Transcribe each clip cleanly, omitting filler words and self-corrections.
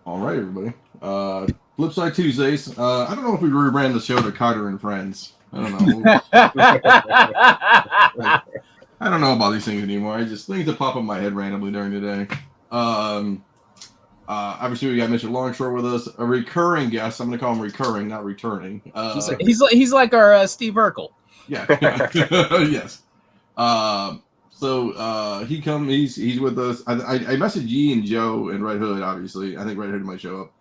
All right, everybody. Flipside Tuesdays. I don't know if we rebrand the show to Carter and Friends. I don't know. I don't know about these things anymore. I just things that pop up in my head randomly during the day. Obviously, we got Mr. Longshore with us, a recurring guest. I'm going to call him recurring, not returning. He's like our Steve Urkel. Yeah. Yes. So he's with us. I messaged Yee and Joe and Red Hood, obviously. I think Red Hood might show up.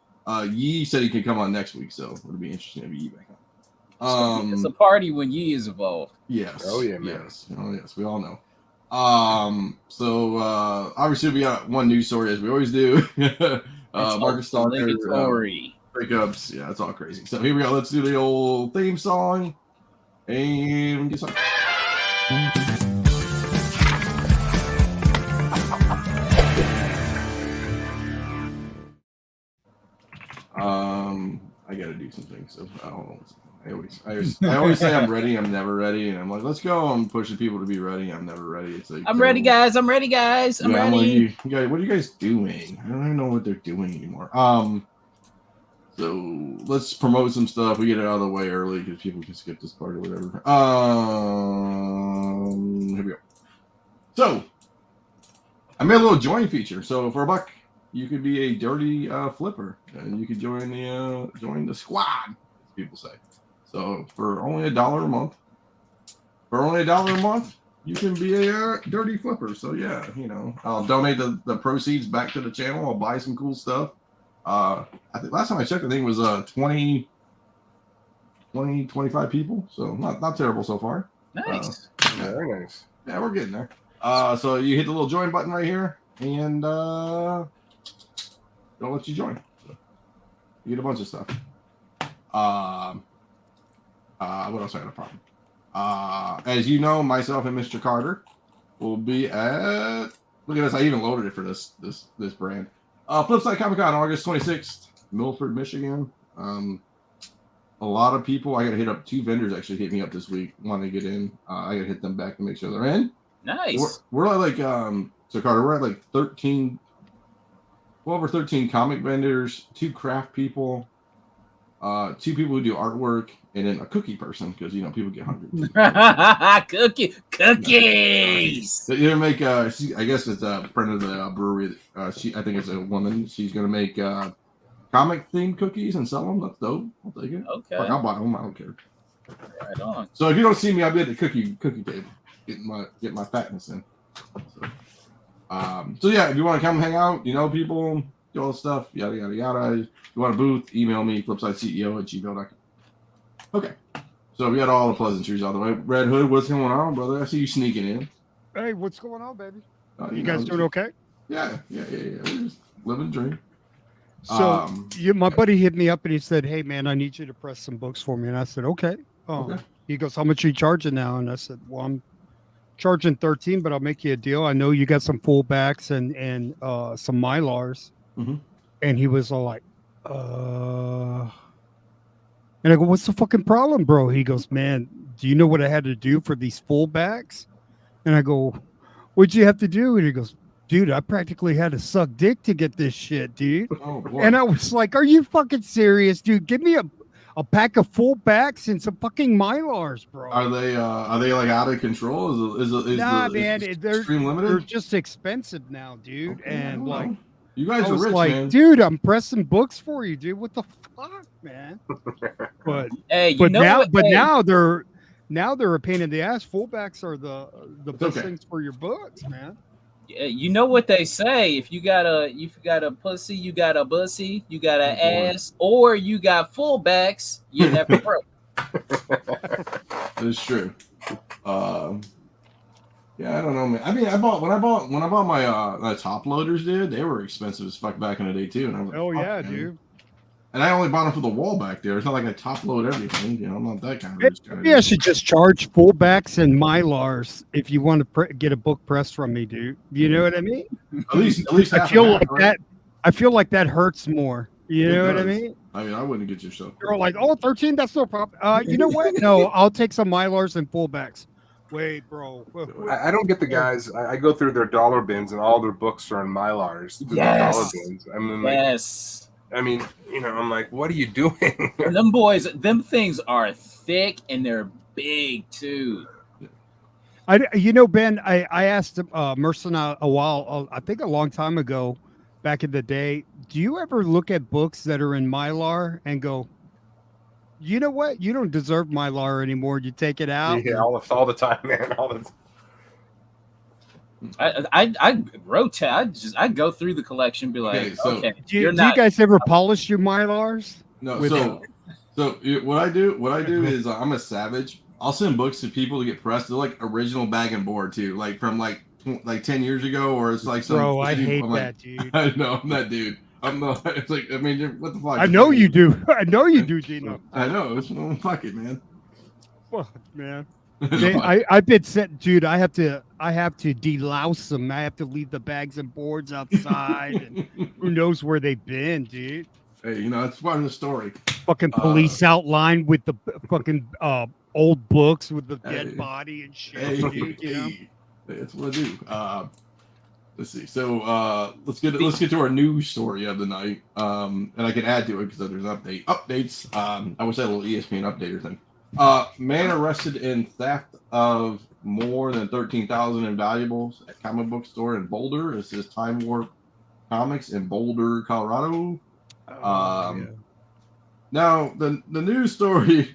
Yee said he could come on next week, so it'll be interesting to have Yee back on. It's a party when Yee is involved. Yes. Oh yeah, man. Yes. Oh yes, we all know. So obviously we got one news story as we always do. Marcus Stalker breakups. Yeah, it's all crazy. So here we go. Let's do the old theme song and get started. I gotta do something. So hold on. I always say I'm ready. I'm never ready, and I'm like, let's go. I'm pushing people to be ready. I'm never ready. It's like I'm ready, guys. I'm ready, guys. I'm ready. You guys, what are you guys doing? I don't even know what they're doing anymore. So let's promote some stuff. We get it out of the way early because people can skip this part or whatever. Here we go. So I made a little join feature. So for $1, you could be a dirty flipper, and you could join the squad, as people say. So for only $1 a month, you can be a dirty flipper. So yeah, I'll donate the proceeds back to the channel. I'll buy some cool stuff. I think last time I checked, I think it was 20, 25 people. So not terrible so far. Nice. Very nice. Yeah, we're getting there. So you hit the little join button right here, and it'll let you join. So you get a bunch of stuff. What else I got a problem? As you know, myself and Mr. Carter will be at. Look at this! I even loaded it for this brand. Flipside Comic Con, August 26th, Milford, Michigan. A lot of people. I got to hit up 2 vendors. Actually, hit me up this week. Want to get in? I got to hit them back to make sure they're in. Nice. We're like so Carter. We're at like 12 or 13 comic vendors, 2 craft people, 2 people who do artwork, and then a cookie person because people get hungry. Cookies. They're gonna make. I guess it's a friend of the brewery. I think it's a woman. She's gonna make comic themed cookies and sell them. That's dope. I'll take it. Okay. I'll buy them. I don't care. Right on. So if you don't see me, I'll be at the cookie table, get my fatness in. So yeah, if you want to come hang out, people, do all the stuff, yada yada yada. If you want a booth, email me, flipsideceo@gmail.com. Okay. So we got all the pleasantries out of the way. Red Hood, what's going on, brother? I see you sneaking in. Hey, what's going on, baby? You guys doing okay? Yeah. We're just living the dream. So my buddy hit me up and he said, "Hey, man, I need you to press some books for me." And I said, "Okay." Okay. He goes, "How much are you charging now?" And I said, "Well, I'm charging 13, but I'll make you a deal. I know you got some fullbacks and some Mylars." Mm-hmm. And he was all like, And I go, "What's the fucking problem, bro?" He goes, "Man, do you know what I had to do for these fullbacks?" And I go, "What'd you have to do?" And he goes, "Dude, I practically had to suck dick to get this shit, dude." Oh, boy. And I was like, "Are you fucking serious, dude? Give me a pack of fullbacks and some fucking Mylars, bro." Are they like out of control? Is man, they're stream limited? They're just expensive now, dude. Okay, and like, you guys I are was rich, like, man. "Dude, I'm pressing books for you, dude. What the fuck, man?" But hey, now they're a pain in the ass. Fullbacks are the best things for your books, man. Yeah, you know what they say: if you got a pussy, you got a bussy, you got an ass, or you got fullbacks, you never broke. It's true. Yeah, I don't know, man. I mean, when I bought my top loaders, dude, they were expensive as fuck back in the day too. And I was like, oh yeah, man. dude. And I only bought them for the wall back there. It's not like I top load everything. I'm not that kind of rich guy. Yeah, I should just charge fullbacks and Mylars if you want to get a book pressed from me, dude. You know what I mean? At least I feel like that. I feel like that hurts more. You know what I mean? I mean, I wouldn't get your stuff. You're like, "Oh, 13, that's no problem." You know what? No, I'll take some Mylars and fullbacks. Wait, bro. I don't get the guys. I go through their dollar bins and all their books are in Mylars. Yes. Dollar bins. I mean, yes. I mean, I'm like, what are you doing? And them boys, them things are thick and they're big too. Ben, I asked Mercenaut a while, I think a long time ago, back in the day, do you ever look at books that are in Mylar and go, you know what? You don't deserve Mylar anymore. You take it out. Yeah, all the time, man. All the I rotate. I go through the collection, and be like, Okay, so- okay, Do you're you not. guys ever polish your Mylars? No, With what I do is I'm a savage. I'll send books to people to get pressed. They're like original bag and board too, like from like 10 years ago, or it's like some. Bro, I hate I'm that, like, dude. I know I'm that dude. I'm not. It's like, I mean, what the fuck? I know you do. I know you do, Gino. I know. It's fuck it, man. Fuck, man. I've been set, dude. I have to delouse them. I have to leave the bags and boards outside. And who knows where they've been, dude? Hey, it's part of the story. Fucking police outline with the fucking old books with the Hey. dead body and shit, Hey, dude. You know? hey, that's what I do. Let's see. So let's get to our news story of the night. And I can add to it because there's updates. I wish I had a little ESPN updater thing. Man arrested in theft of more than 13,000 in valuables at comic book store in Boulder. This is Time Warp Comics in Boulder, Colorado. Yeah. Now the news story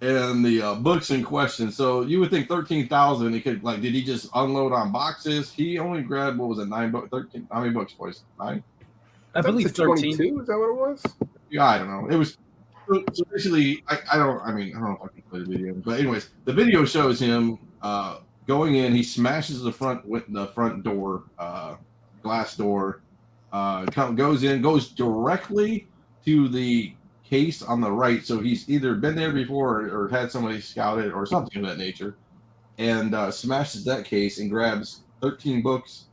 and the books in question. So you would think 13,000. He could did he just unload on boxes? He only grabbed what was it, 9 books? 13? How many books, boys? 9? I believe 13. 22. Is that what it was? Yeah, I don't know. It was so basically. I don't know if I can play the video, but anyways, the video shows him going in. He smashes the front door, glass door. Goes directly to the case on the right. So he's either been there before or had somebody scout it or something of that nature, and smashes that case and grabs 13 books,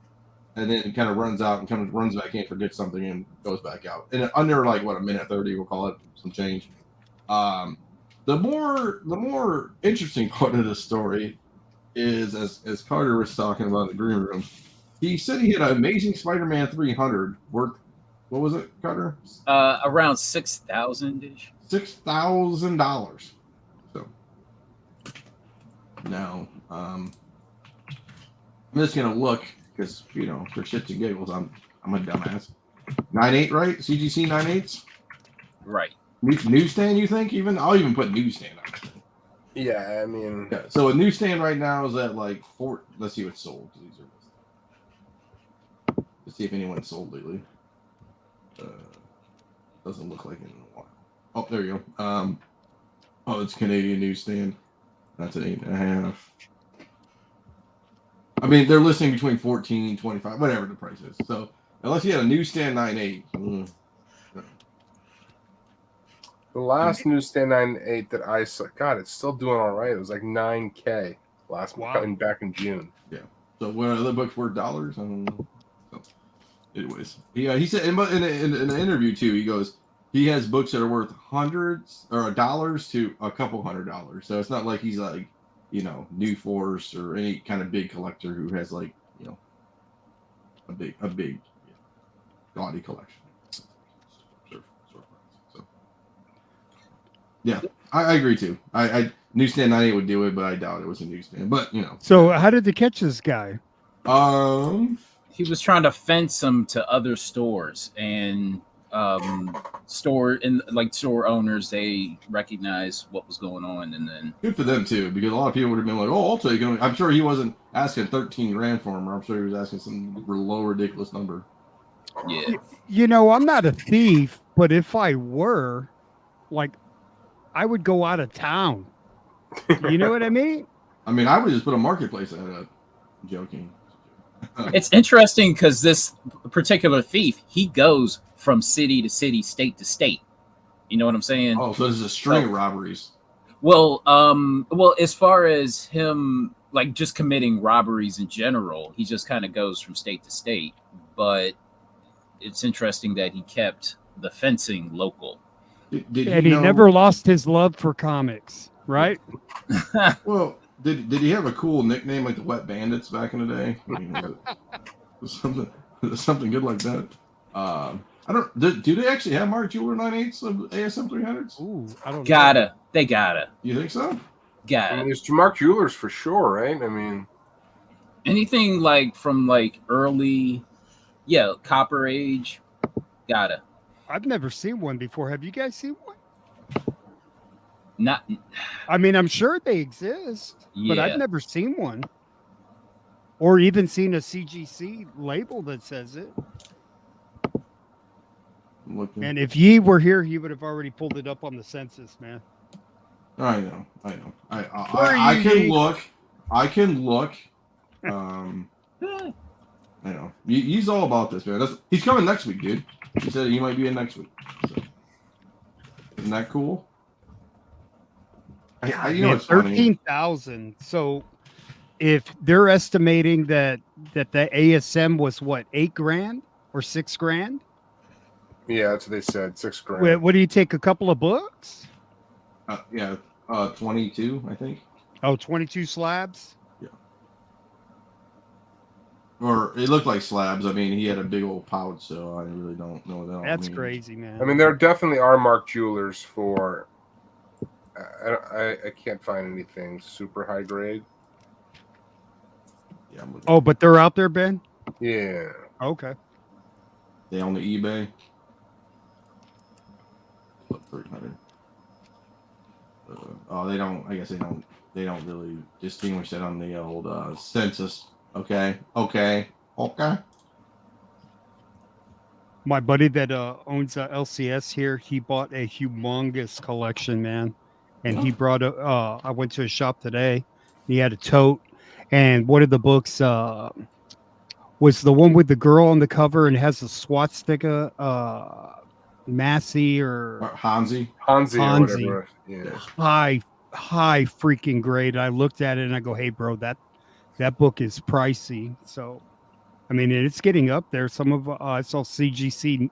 and then kind of runs out and runs back in, forgets something, and goes back out. And under a minute 30, we'll call it, some change. The more interesting part of the story is, as Carter was talking about in the green room, he said he had an Amazing Spider-Man 300 worth. What was it, Carter? Around 6,000-ish. $6,000. So now, I'm just gonna look because for shits and giggles, I'm a dumbass. 9.8, right? CGC 9.8s. Right. Newsstand, you think? I'll even put newsstand on it. Yeah, I mean, Yeah. So a newsstand right now is at like 4. Let's see what's sold. Let's see if anyone's sold lately. Doesn't look like it in a while. Oh, there you go. It's Canadian newsstand. That's an 8.5. I mean, they're listing between 14, 25, whatever the price is. So unless you had a newsstand 9.8. the last newsstand 9.8 that I saw, God, it's still doing all right. It was like 9K back in June. Yeah. So what other books were dollars? I don't know. So, anyways, he said in an interview too. He goes, he has books that are worth hundreds or dollars to a couple $100. So it's not like he's like, New Force or any kind of big collector who has a big gaudy collection. So yeah, I agree too. I newsstand 98 would do it, but I doubt it was a newsstand. But So how did they catch this guy? He was trying to fence them to other stores, and store owners, they recognized what was going on, and then good for them too, because a lot of people would have been like, "Oh, I'll take him." I'm sure he wasn't asking 13 grand for him. I'm sure he was asking some low, ridiculous number. yeah. I'm not a thief, but if I were, I would go out of town. You know what I mean? I mean, I would just put a marketplace at it. Joking. It's interesting because this particular thief, he goes from city to city, state to state. You know what I'm saying? Oh, so this is a string of robberies. Well, as far as him just committing robberies in general, he just kind of goes from state to state. But it's interesting that he kept the fencing local. Did he never lost his love for comics, right? Well, did he have a cool nickname like the Wet Bandits back in the day? I mean, something good like that. I I don't. Do they actually have Mark Jeweler 9/8s of ASM 300s? Ooh, I don't know. They gotta. You think so? I mean, Gotta. there's Mark Jewelers for sure, right? I mean, Anything like from like early, Copper Age, gotta. I've never seen one before. Have you guys seen one? Not. I mean, I'm sure they exist, but Yeah. I've never seen one. Or even seen a CGC label that says it. I'm looking. And if Ye were here, he would have already pulled it up on the census, man. I know. I Where are I you, can Ye? look. I can look. I know. He's all about this, man. He's coming next week, dude. He said he might be in next week. So. Isn't that cool? You know, it's funny. 13,000. So if they're estimating that the ASM was what, $8,000 or $6,000? yeah, that's what they said. $6,000. What do you take? A couple of books? 22, I think. Oh, 22 slabs. Or it looked like slabs. I mean, he had a big old pouch, so I really don't know what that all That's means. crazy, man. I mean, there definitely are Mark Jewelers for. I can't find anything super high grade. Yeah, I'm looking. Oh, but they're out there, Ben? Yeah. Okay. They on the eBay. 300. They don't. I guess they don't. They don't really distinguish that on the old census. Okay. My buddy that owns LCS here, he bought a humongous collection, man. And he brought I went to his shop today. He had a tote, and one of the books was the one with the girl on the cover and has a swastika, Massey or Hansi. Or Hansi. whatever. Yeah. high freaking grade. I looked at it and I go, hey, bro, that book is pricey. So, I mean, it's getting up there. Some of I saw CGC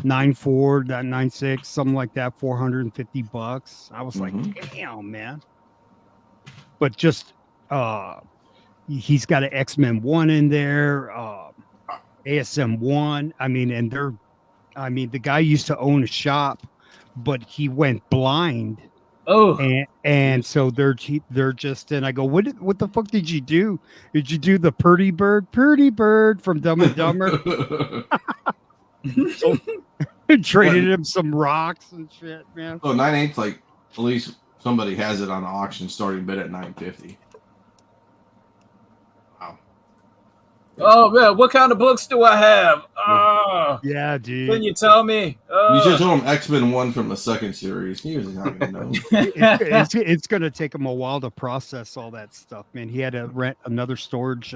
94, 96, something like that, $450. I was like, damn, man. But just he's got an X-Men 1 in there, ASM 1. I mean, the guy used to own a shop, but he went blind. Oh, and so they're just, and I go, what the fuck did you do? Did you do the Purdy Bird from Dumb and Dumber? So, traded him some rocks and shit, man. So 9/8, like at least somebody has it on auction starting bid at $950. Wow. oh man, what kind of books do I have? Oh, Yeah, dude. can you tell me? You should show him X-Men 1 from the second series. He was not gonna know. It's going to take him a while to process all that stuff, man. He had to rent another storage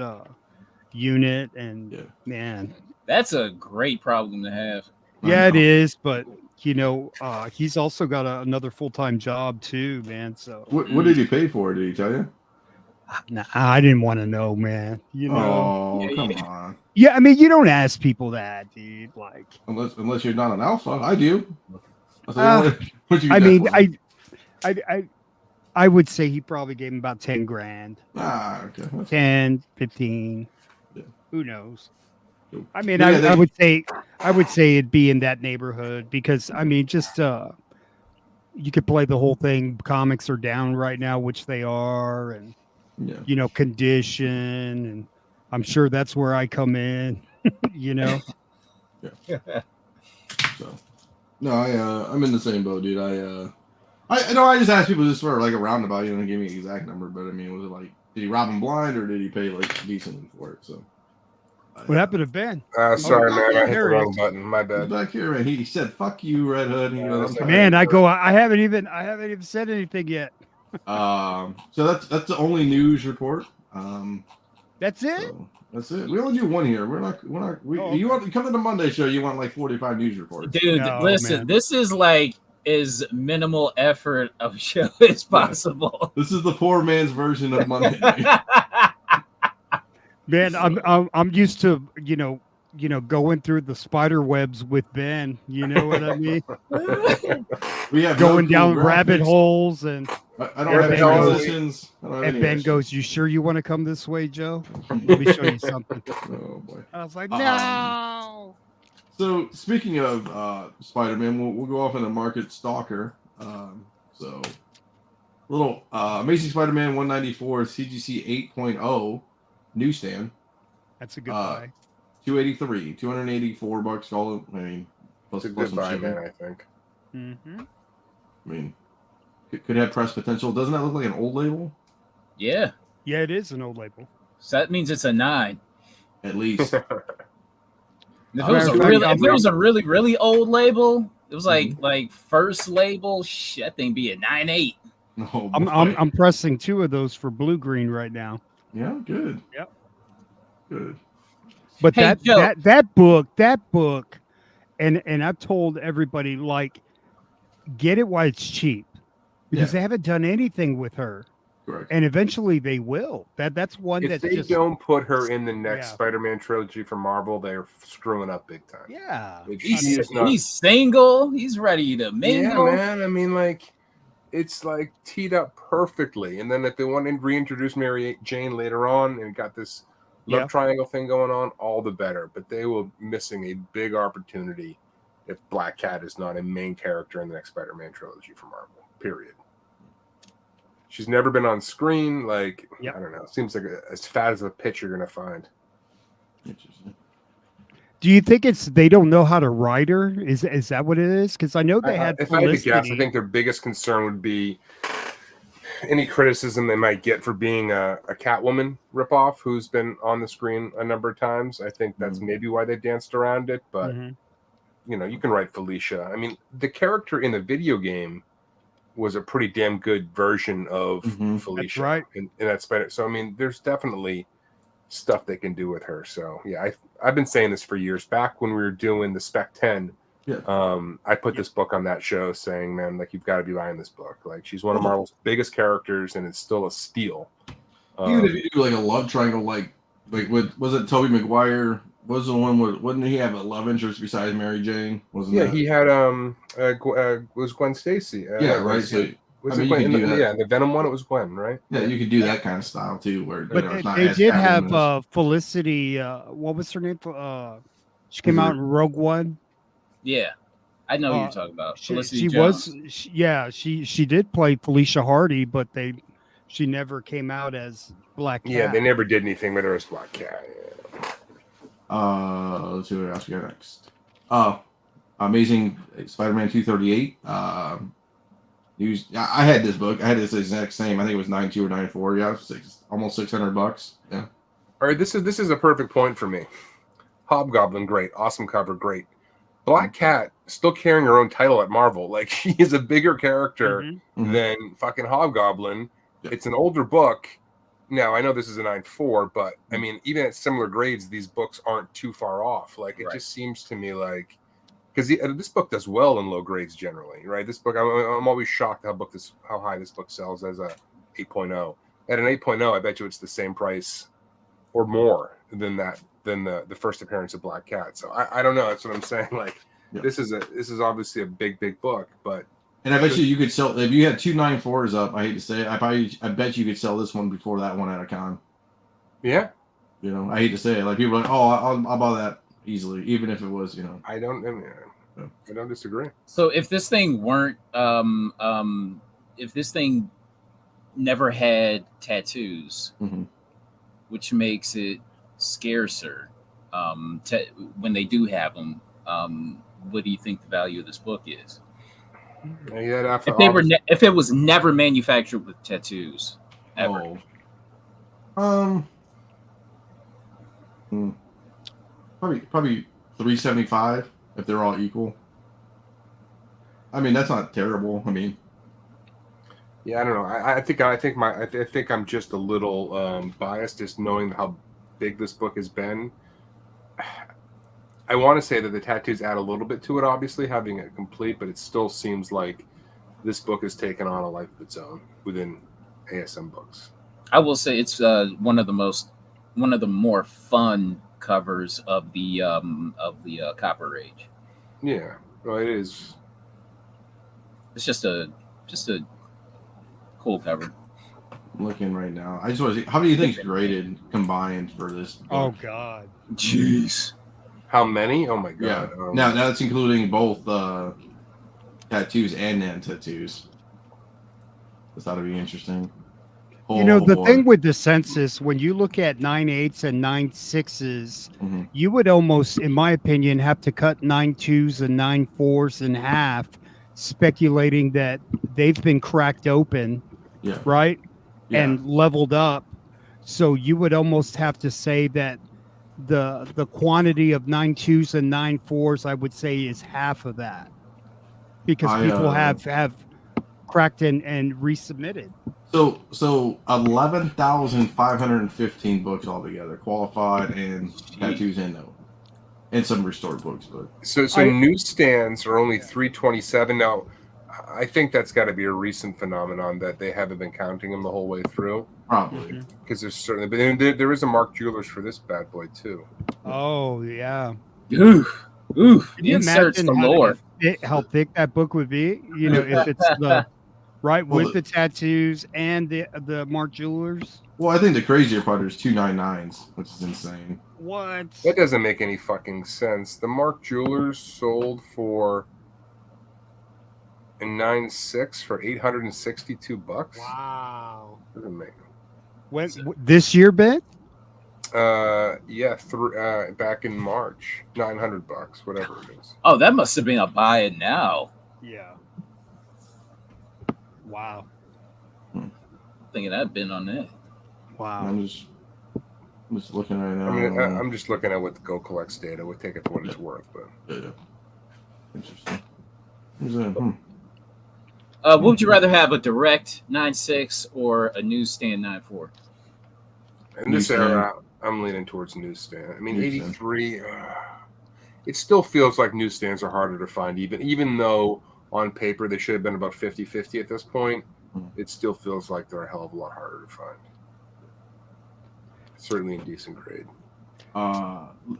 unit, and man, That's a great problem to have. yeah, it is. But he's also got another full-time job too, man. So What did he pay for it? Did he tell you? nah, I didn't want to know, man. Oh, come on. Yeah, I mean, you don't ask people that, dude. Like, Unless you're not an alpha, I do. I would say he probably gave him about 10 grand, Okay. 10, 15. Yeah. Who knows? Cool. I mean, Yeah, I would say it'd be in that neighborhood because I mean, just you could play the whole thing. Comics are down right now, which they are, and condition, and I'm sure that's where I come in. So no, I'm in the same boat, dude. I just asked people just for like a roundabout, give me an exact number, but I mean, was it like, did he rob him blind or did he pay like decently for it? So what happened to Ben? Sorry, man. I hit the here it wrong is. button. My bad. back here, man. He said, "Fuck you, Red Hood." He goes, Man, I haven't even said anything yet. So that's the only news report. That's it. So that's it. We only do one here. You want to come to the Monday show? You want like 45 news reports, Dude, No, listen, man. this is like as minimal effort of a show as possible. This is the poor man's version of Monday. Man, I'm used to going through the spider webs with Ben. You know what I mean? We have Going no cool down rabbit graphics. holes, and I don't have any Ben goes- transitions. I don't have any Ben action. goes, "You sure you want to come this way, Joe? Let me show you something." Oh boy. I was like, Um, "No." So speaking of Spider-Man, we'll go off in the market Stalker. So little Amazing Spider-Man 194 CGC 8.0 newsstand. That's a good buy. 283, $284. Call it. I mean, plus, It's a plus good some buy, shipping. man, I think. Mm-hmm. I mean, could have press potential. Doesn't that look like an old label? Yeah. Yeah, it is an old label. So that means it's a 9. At least. If it Matter was of a fact, really, I'm- if it was a really, really old label, it was Mhm. like first label, shit, that thing be a 9.8. Oh, I'm pressing 2 of those for blue green right now. yeah, good. Yep. Good. But Hey, Joe. that book, and I've told everybody, like, get it while it's cheap, because Yeah. they haven't done anything with her, Correct. and eventually they will. That's one If that's they just don't put her in the next Yeah. Spider-Man trilogy for Marvel, they're screwing up big time. yeah. If He's, she is not- he's single. He's ready to mingle. Yeah, man. I mean, like, it's like teed up perfectly. And then if they want to reintroduce Mary Jane later on and got this love Yeah. triangle thing going on, all the better. But they will missing a big opportunity if Black Cat is not a main character in the next Spider-Man trilogy for Marvel. Period. She's never been on screen. Like, Yep. I don't know. Seems like as fat as a pitch you're gonna find. Interesting. Do you think it's they don't know how to write her? Is that what it is? Because I know they had If I had to guess, I Felicity. think their biggest concern would be any criticism they might get for being a Catwoman ripoff who's been on the screen a number of times. I think that's maybe why they danced around it. But Mhm. you can write Felicia. I mean, the character in the video game was a pretty damn good version of Mhm. Felicia. That's right. In that Spider. So I mean, there's definitely stuff they can do with her. So yeah, I've been saying this for years. Back when we were doing the Spec 10, Yeah. I put this book on that show saying, man, like, you've got to be buying this book. Like, she's one of Marvel's biggest characters, and it's still a steal. Even if you do like a love triangle, like was it Tobey Maguire? Was the one where wouldn't he have a love interest besides Mary Jane? Wasn't Yeah, that? he had was Gwen Stacy. Yeah, right. So Was I it mean, you Gwen? could do that. Yeah, the Venom one, it was Gwen, right? yeah, you could do that kind of style too, where But it's not they as did Catwoman have as- Felicity. What was her name? She came out in Rogue One. Yeah, I know who you're talking about. Felicity She Jones. was. She did play Felicia Hardy, but she never came out as Black Cat. Yeah, they never did anything with her as Black Cat. Yeah. Let's see what else we got next. Amazing Spider-Man 238. I had this book. I had this exact same. I think it was 92 or 94. Yeah, almost $600. Yeah. All right, this is a perfect point for me. Hobgoblin, great, awesome cover, great. Black Cat still carrying her own title at Marvel. Like, she is a bigger character Mhm. than fucking Hobgoblin. Yeah. It's an older book. Now, I know this is a 9.4, but I mean, even at similar grades, these books aren't too far off. Like, it Right. just seems to me like, because this book does well in low grades generally, right? This book, I'm always shocked how high this book sells as a 8.0. At an 8.0, I bet you it's the same price or more than the first appearance of Black Cat. So I don't know. That's what I'm saying. Like, Yeah. this is obviously a big book, but And I bet you could sell if you had 294s up. I hate to say it. I bet you could sell this one before that one at a con. yeah, You know, I hate to say it. Like people are like, oh, I'll buy that easily, even if it was, you know. I don't disagree. So if this thing weren't, if this thing never had tattoos, Mhm. which makes it scarcer, when they do have them, what do you think the value of this book is? Yeah, If it was never manufactured with tattoos, ever. Oh. Probably 375 if they're all equal. I mean, that's not terrible. I mean, yeah, I don't know. I think I'm just a little biased, just knowing how big this book has been. I want to say that the tattoos add a little bit to it, obviously, having it complete, but it still seems like this book has taken on a life of its own within ASM books. I will say it's one of the more fun covers of the Copper Age. Yeah, well, it is. It's just a cool cover. I'm looking right now. I just want to see how do you think it's graded combined for this book? Oh God. Jeez. How many? Oh my Yeah. god. Now that's including both tattoos and non-tattoos. This ought to be interesting. You know, Oh, the boy. thing with the census, when you look at 9/8s and 9/6s, Mhm. you would almost, in my opinion, have to cut 9/2s and 9/4s in half, speculating that they've been cracked open, Yeah. right? Yeah. And leveled up. So you would almost have to say that the quantity of 9/2s and 9/4s, I would say, is half of that. Because people have cracked and resubmitted. So 11,515 books altogether, qualified and tattoos and no, and some restored books. But So newsstands are only 327 now. I think that's got to be a recent phenomenon that they haven't been counting them the whole way through. probably. Because there's certainly, but then there is a Mark Jewelers for this bad boy too. Oh yeah. Oof. Can you Inserts imagine galore. how thick that book would be? You know, if it's the right Well, with the tattoos and the Mark Jewelers. Well, I think the crazier part is 299s, which is insane. What? That doesn't make any fucking sense. The Mark Jewelers sold for in 9/6 for $862. Wow. Doesn't make. When this year, Ben? Yeah, back in March, $900, whatever it is. Oh, that must have been a buy it now. Yeah. Wow. Thinking I'd been on that. Wow. I'm just looking right now. I mean, I'm just looking at what the Go Collects data. We'll take it for what it's worth, but Yeah. Interesting. What would you rather have, a direct 9/6 or a newsstand 9/4? in this Newsstand. era, I'm leaning towards newsstand. I mean, Newsstand. 83. It still feels like newsstands are harder to find, even though on paper they should have been about 50-50 at this point. It still feels like they're a hell of a lot harder to find. Certainly in decent grade.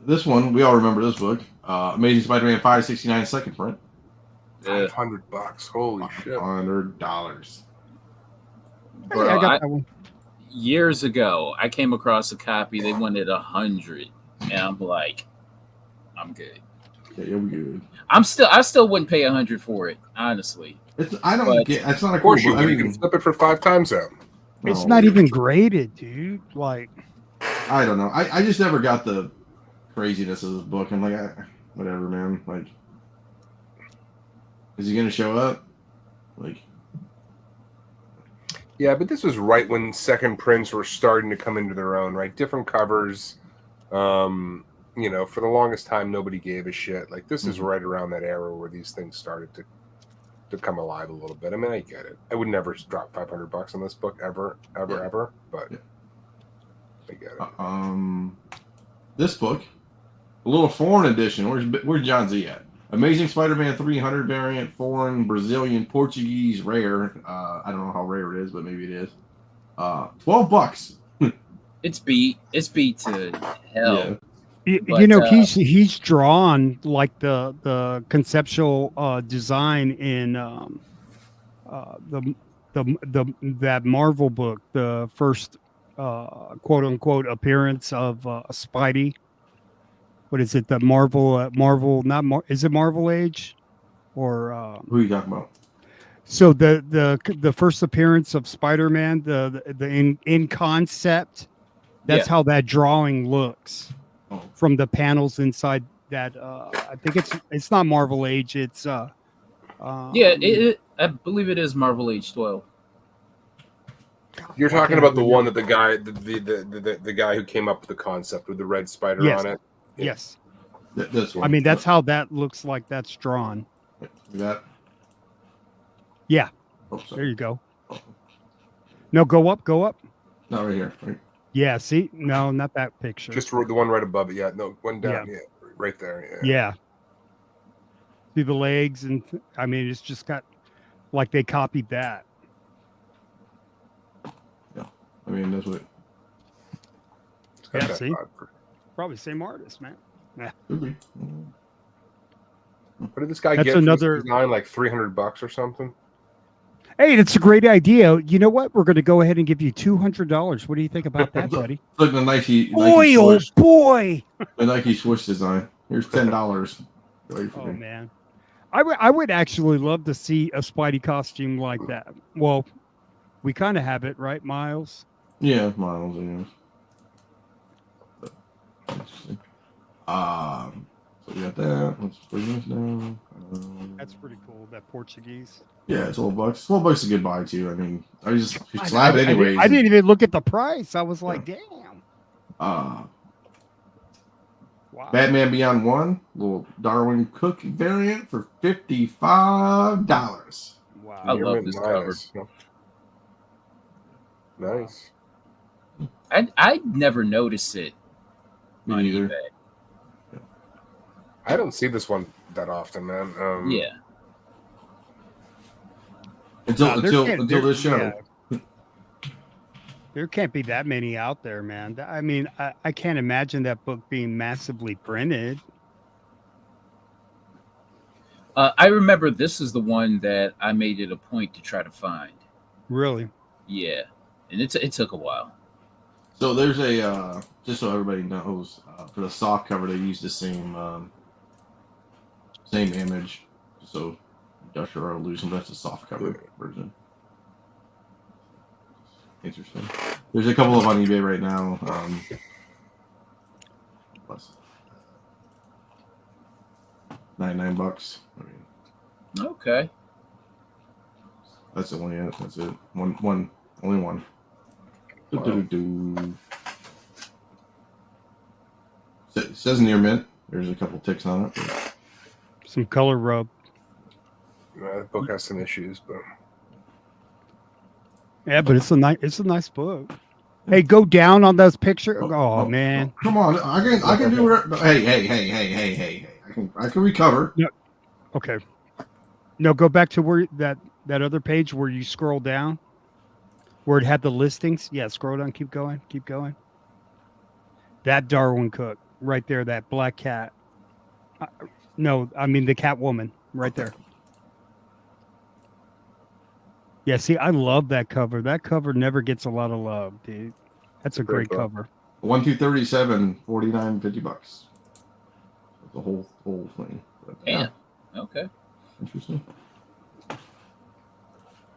This one, we all remember this book. Amazing Spider-Man 569 second print. $500. Holy shit. $100. Bro, Hey, I got that one. years ago, I came across a copy. They wanted 100, and I'm like, I'm good. Yeah, you'll be good. I still wouldn't pay 100 for it, honestly. It's not a Of course cool book. you can flip it for 5 times out. It's No. not even graded, dude. Like, I don't know. I just never got the craziness of this book. I'm like, whatever, man. Like, is he gonna show up? Like, Yeah, but this was right when second prints were starting to come into their own, right? Different covers. For the longest time, nobody gave a shit. Like, this is right around that era where these things started to come alive a little bit. I mean, I get it. I would never drop $500 on this book ever. But Yeah. I get it. This book, a little foreign edition. Where's John Z at? Amazing Spider-Man 300 variant, foreign, Brazilian, Portuguese, rare. I don't know how rare it is, but maybe it is. $12. It's beat to hell. Yeah. But, he's drawn like the conceptual design in that Marvel book, the first quote unquote appearance of Spidey. What is it? The Marvel is it Marvel Age or Who are you talking about? so the first appearance of Spider-Man, the in concept, that's how that drawing looks from the panels inside that. I think it's not Marvel Age. It's I believe it is Marvel Age 12. You're talking about the one that the guy who came up with the concept with the red spider on it. Yes. This one. I mean, that's how that looks like that's drawn. That. Yeah. Oh, There sorry. you go. No, go up. Not right here. Right. Yeah. See, no, not that picture. Just the one right above it. Yeah, no, one down. Yeah, right there. Yeah. See the legs, and I mean, it's just got like they copied that. Yeah. I mean, that's what. It's got Yeah, that see? vibe. Probably same artist, man. Could be. What did this guy That's get for another- this design? Like $300 or something? Hey, that's a great idea. You know what? We're going to go ahead and give you $200. What do you think about that, buddy? Look, the Nike Boy, oh swoosh. boy! The Nike swoosh design. Here's $10. Wait for Oh me. man, I would actually love to see a Spidey costume like that. Well, we kind of have it, right, Miles? Yeah, Miles. Yeah. Interesting. So we got that. Let's bring this down. That's pretty cool. That Portuguese. Yeah, $12. $12 is a good buy too. I mean, I just I, slap it anyways. I didn't even look at the price. I was like, damn. Wow. Wow. Batman Beyond 1, little Darwin Cook variant for $55. Wow. I love this cover. Nice. I never notice it. Me on neither. eBay. I don't see this one that often, man. Yeah. Until There- this show. yeah. There can't be that many out there, man. I mean, I can't imagine that book being massively printed. I remember this is the one that I made it a point to try to find. Really? Yeah. And it took a while. So there's a just so everybody knows, for the soft cover they use the same image. So Industrial Illusion, that's a soft cover version. Interesting. There's a couple of on eBay right now. Plus $99. I mean, Okay. that's the only that's it. Only one. Wow. Do-do-do-do. It says near mint. There's a couple ticks on it. Some color rub. The book has some issues, but Yeah, but it's a nice book. Hey, go down on those pictures. Oh, man. Come on, I can do it. Hey. I can recover. Okay. No, go back to where that other page where you scroll down, where it had the listings. Yeah, scroll down. Keep going. That Darwin Cook right there. That black cat. No, I mean the Catwoman right there. Yeah, see, I love that cover. That cover never gets a lot of love, dude. That's a great book. cover. 1 through 37, $49, $50. The whole thing. But, Damn. Okay. Interesting. Okay.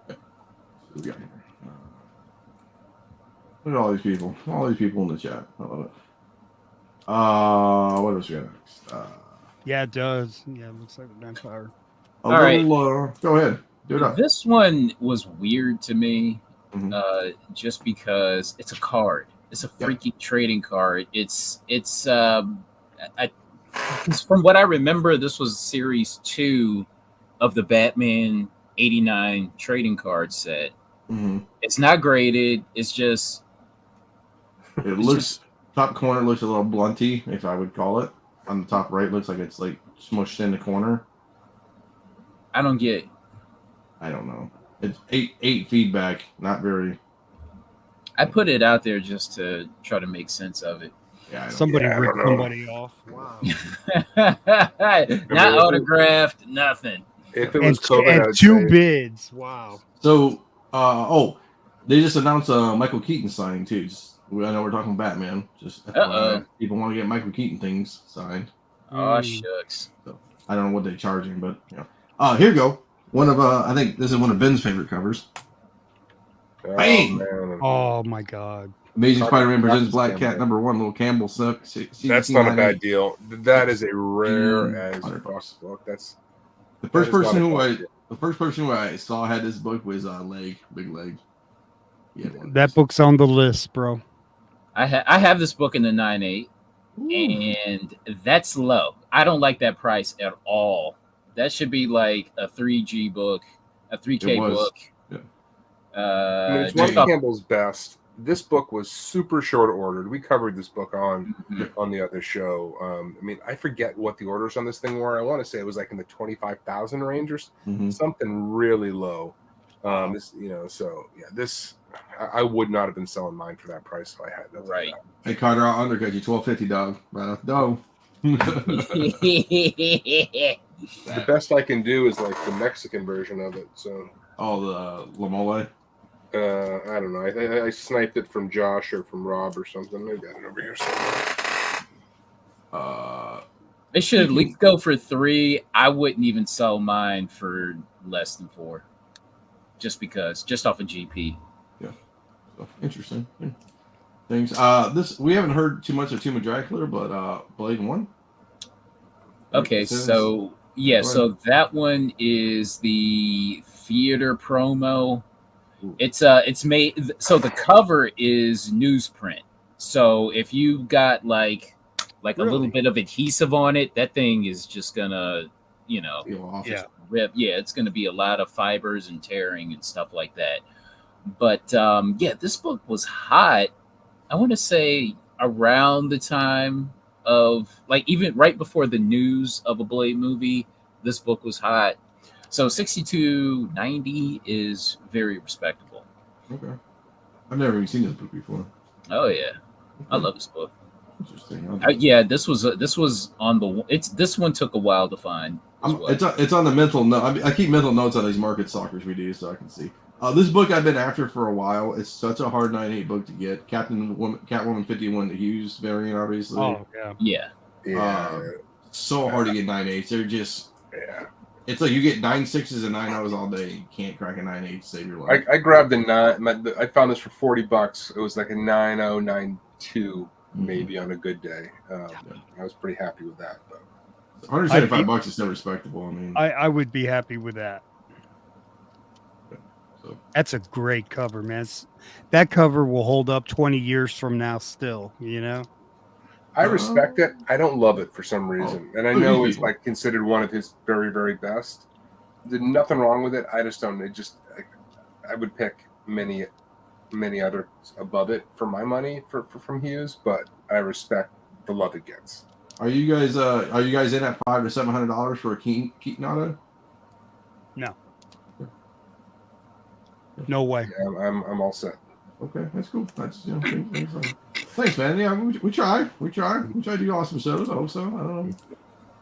So we got here. Look at all these people. All these people in the chat. I love it. What else we got next? Yeah, it does. Yeah, it looks like a vampire. All right. Go ahead. Do it up. This one was weird to me, Mhm. just because it's a card. It's a freaking trading card. From what I remember, this was series 2 of the Batman 89 trading card set. Mhm. It's not graded. It's just It looks top corner looks a little blunty, if I would call it. On the top right, looks like it's like smushed in the corner. I don't get. I don't know. It's eight feedback, not very. I put it out there just to try to make sense of it. Yeah, I don't Somebody I ripped don't know. somebody off. Wow. Not autographed, nothing. if it was And, COVID, I and would two say- bids. Wow. So, they just announced Michael Keaton signing too. I know we're talking Batman. Just people want to get Michael Keaton things signed. Oh shucks. So I don't know what they're charging, but here you go. One of I think this is one of Ben's favorite covers. Oh, Bang! man. Oh my God. Amazing Spider-Man presents That's Black Cat Campbell. #1. Little Campbell Suck. That's not a bad deal. That is a rare as $100. fuck book. That's The first that is person not a who bad deal. the first person who I saw had this book was Big Leg. He had one of That these. book's on the list, bro. I have this book in the 9.8, Ooh. and that's low. I don't like that price at all. That should be like a 3G book, a 3K It was. book. Yeah. I mean, it's Just one off- of Campbell's best. This book was super short ordered. We covered this book on the other show. I mean, I forget what the orders on this thing were. I want to say it was like in the 25,000 range or Mhm. something really low. This, so yeah, this I would not have been selling mine for that price if I had that. Right. Hey Carter, I'll undercut you $12.50, dog. Right off the dough. The best I can do is like the Mexican version of it. So The La Mole. I don't know. I sniped it from Josh or from Rob or something. I got it over here somewhere. They should at least go for 3. I wouldn't even sell mine for less than 4, just off of GP. Yeah, so, interesting. Yeah. Things. This we haven't heard too much of Tomb of Dracula, but Blade 1. Okay, so yeah, so that one is the theater promo. Ooh. It's made so the cover is newsprint. So if you got like a little bit of adhesive on it, that thing is just gonna, Yeah. rip. Yeah, it's gonna be a lot of fibers and tearing and stuff like that. But yeah, this book was hot. I want to say around the time of even right before the news of a Blade movie, this book was hot. So 62.90 is very respectable. Okay, I've never even seen this book before. Oh yeah, I love this book. Interesting. Yeah, this was on the. This one took a while to find. Well. It's on the mental note. I keep mental notes on these market stalkers we do, so I can see. This book I've been after for a while. It's such a hard 9/8 book to get. Catwoman 51, the Hughes variant, obviously. Oh yeah. So hard to get 9/8s. They're just It's like you get 9/6s and 9/0s all day. You can't crack a 9/8 to save your life. I grabbed a 9. I found this for $40. It was like a 9/0, 9/2 maybe on a good day. I was pretty happy with that. But $175 is still respectable. I mean, I would be happy with that. So. That's a great cover, man. That cover will hold up 20 years from now still, I respect it. I don't love it for some reason. And I know it's like considered one of his very, very best. There's nothing wrong with it. I just don't. I would pick many others above it for my money from Hughes, but I respect the love it gets. Are you guys in at $500 to $700 for a Keaton auto? No. No way. Yeah, I'm all set. Okay, that's cool. That's thanks, man. Yeah, we try to do awesome shows. I hope so. I don't know.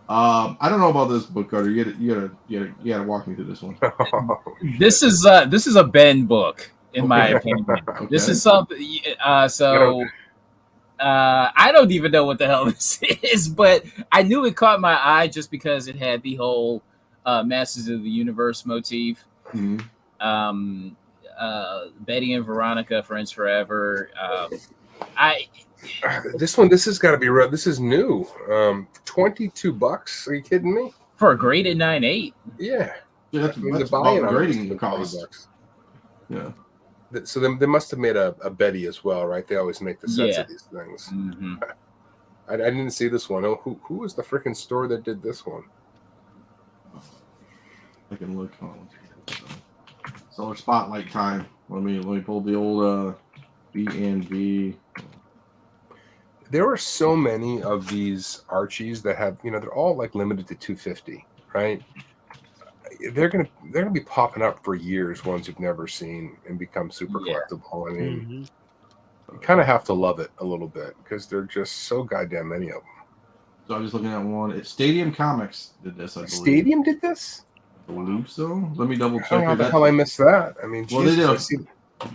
I don't know about this book, Carter. You gotta walk me through this one. This is a Ben book, in my opinion. Okay. This is something. I don't even know what the hell this is, but I knew it caught my eye just because it had the whole Masters of the Universe motif. Mm-hmm. Betty and Veronica, Friends Forever. This has got to be real. This is new. $22. Are you kidding me? For a graded 9/8. Yeah. That's about grading the cost. Yeah. So they must have made a Betty as well, right? They always make the sets of these things. Mm-hmm. I didn't see this one. Oh, who was the freaking store that did this one? I can look. Solar Spotlight time. Let me pull the old B&B. There are so many of these Archies that have, they're all like limited to 250, right? They're gonna be popping up for years, ones you've never seen, and become super collectible. I mean, you kind of have to love it a little bit because they're just so goddamn many of them. So I'm just looking at one. It's Stadium Comics did this, I believe. Stadium did this? I believe so. Let me double check. How the hell I missed that? I mean, well, they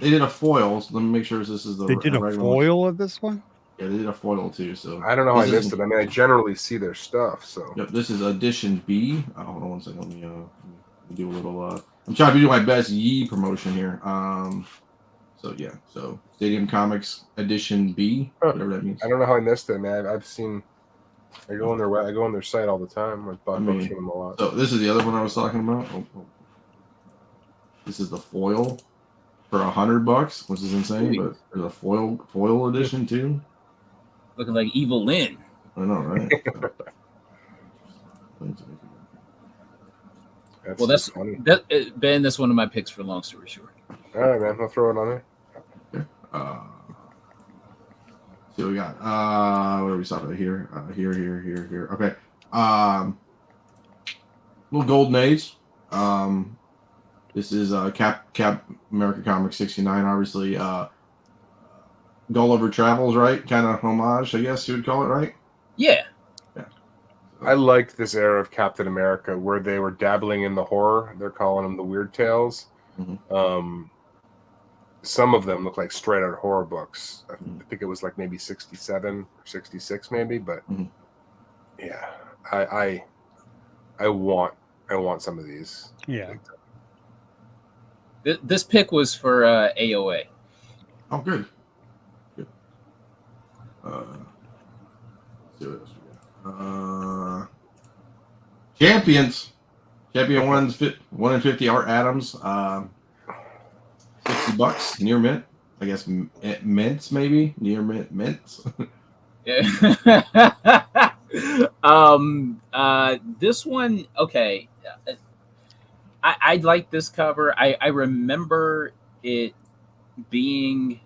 did a foil. So let me make sure this is the. They did a foil of this one. Yeah, they did a foil too. So I don't know how I missed it. I mean, I generally see their stuff. So yep, this is edition B. Hold on one second. Let me do a little. I'm trying to do my best Yee promotion here. So yeah, so Stadium Comics edition B, whatever that means. I don't know how I missed it, man. I've seen. I go on their site all the time. I bought books from them a lot. So this is the other one I was talking about. This is the foil for $100, which is insane. But there's a foil edition too. Looking like Evil Lynn. I know, right? That's funny. Ben, that's one of my picks for long story short. All right, man. I'll throw it on there. Okay. So we got what are we stopping at here? Here. Okay. Little Golden Age. This is Cap America Comics 69, obviously. Gulliver Travels, right? Kind of homage, I guess you would call it, right? Yeah. I liked this era of Captain America where they were dabbling in the horror. They're calling them the Weird Tales. Mm-hmm. Some of them look like straight out horror books. I think it was like maybe 67 or 66 maybe, but yeah, I want some of these. Yeah. This pick was for AOA. Oh, good. Good. Let's see what else we got. Champions. Champion 1 in 50 Art Adams. $60 near mint. I guess mints maybe near mints. This one, okay. I like this cover. I remember it being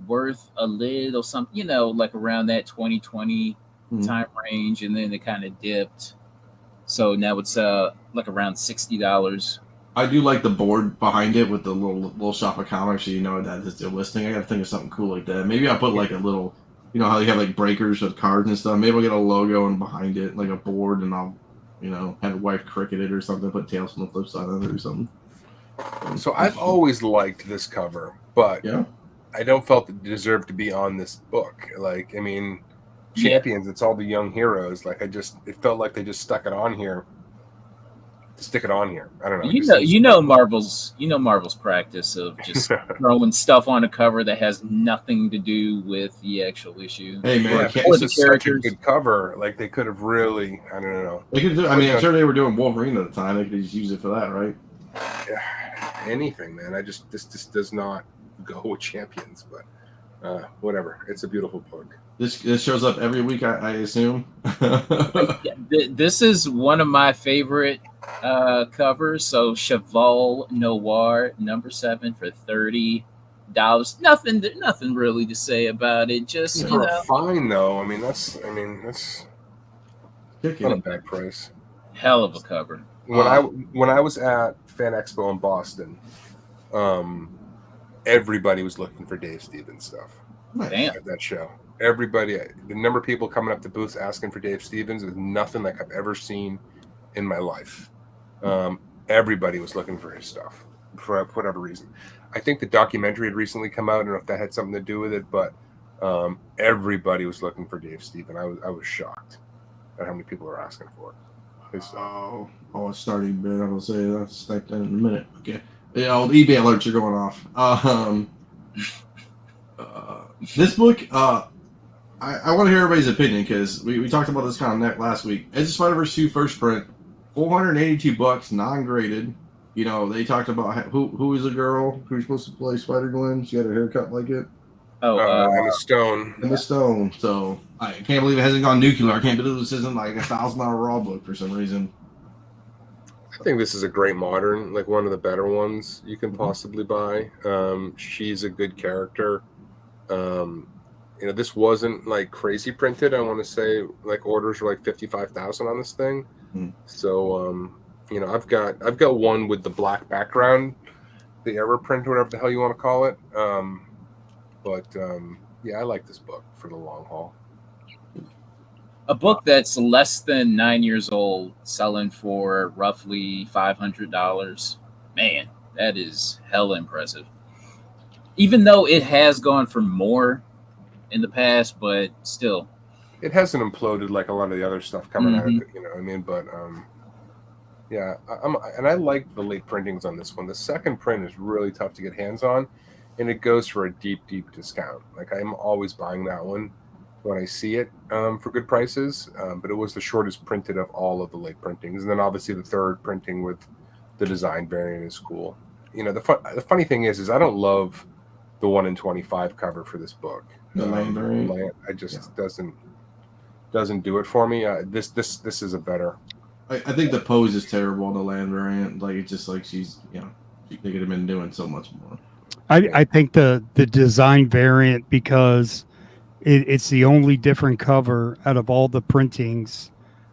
worth a little something, like around that 2020 time range, and then it kind of dipped. So now it's like around $60. I do like the board behind it with the little shop of comics, so you know that is their listing. I gotta think of something cool like that. Maybe I'll put like a little, how you have like breakers with cards and stuff. Maybe I'll get a logo and behind it like a board, and I'll, have a wife cricket it or something. Put Tales from the Flipside on it or something. So I've always liked this cover, but yeah, I don't felt it deserved to be on this book. Like, I mean, Champions, it's all the young heroes. Like, it felt like they just stuck it on here to stick it on here. I don't know. Marvel's practice of just throwing stuff on a cover that has nothing to do with the actual issue. Hey man, this is such a good cover. Like, they could have really, I don't know. They could do. I mean, I'm sure they were doing Wolverine at the time. They could just use it for that, right? Anything, man. This does not go with Champions, but whatever. It's a beautiful book. This shows up every week, I assume. This is one of my favorite covers. So Cheval Noir #7 for $30. Nothing really to say about it. Just fine though. I mean that's not a bad price. Hell of a cover. When I was at Fan Expo in Boston, everybody was looking for Dave Stevens stuff. Damn. At that show. Everybody, the number of people coming up to booths asking for Dave Stevens is nothing like I've ever seen in my life. Everybody was looking for his stuff for whatever reason. I think the documentary had recently come out. I don't know if that had something to do with it, but everybody was looking for Dave Stevens. I was shocked at how many people were asking for it. It's starting bid. I'm gonna say that's like that in a minute. Okay, the old eBay alerts are going off. This book, I want to hear everybody's opinion because we talked about this kind of last week. Edge of Spider-Verse 2 first print, $482, non-graded. They talked about who is the girl who's supposed to play Spider-Gwen. She had her hair cut like it. Emma Stone. Emma Stone. So I can't believe it hasn't gone nuclear. I can't believe this isn't like $1,000 raw book for some reason. I think this is a great modern, like one of the better ones you can possibly buy. She's a good character. This wasn't like crazy printed. I want to say like orders were like 55,000 on this thing. So I've got one with the black background, the error print, whatever the hell you want to call it. I like this book for the long haul. A book that's less than 9 years old, selling for roughly $500. Man, that is hella impressive. Even though it has gone for more in the past, but still. It hasn't imploded like a lot of the other stuff coming out of it, you know what I mean? But, I like the late printings on this one. The second print is really tough to get hands on, and it goes for a deep, deep discount. Like, I'm always buying that one when I see it for good prices, but it was the shortest printed of all of the late printings. And then obviously the third printing with the design variant is cool. The funny thing is I don't love the 1 in 25 cover for this book. The land variant. I just doesn't do it for me. This is a better. I think the pose is terrible on the land variant. Like, it's just like she's, they could have been doing so much more. I think the design variant, because it's the only different cover out of all the printings.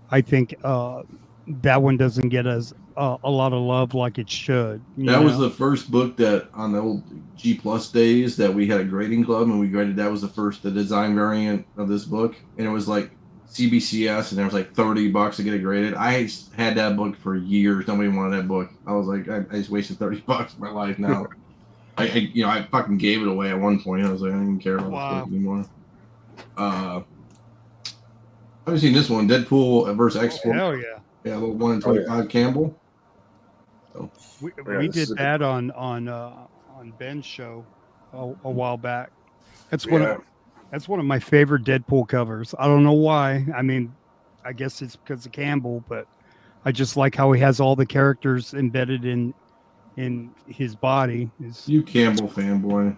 I think that one doesn't get us a lot of love like it should. That was the first book that on the old G Plus days that we had a grading club, and we graded. That was the design variant of this book, and it was like CBCS, and there was like $30 to get it graded. I had that book for years. Nobody wanted that book. I was like, I just wasted $30 of my life now. I fucking gave it away at one point. I was like, I don't even care about this book anymore. haven't seen this one. Deadpool versus X Force. Hell yeah. Yeah, a little 1 in 25 Campbell. So We this did is a that good on Ben's show a while back. That's Yeah. that's one of my favorite Deadpool covers. I don't know why. I mean, I guess it's because of Campbell, but I just like how he has all the characters embedded in his body. you Campbell fanboy.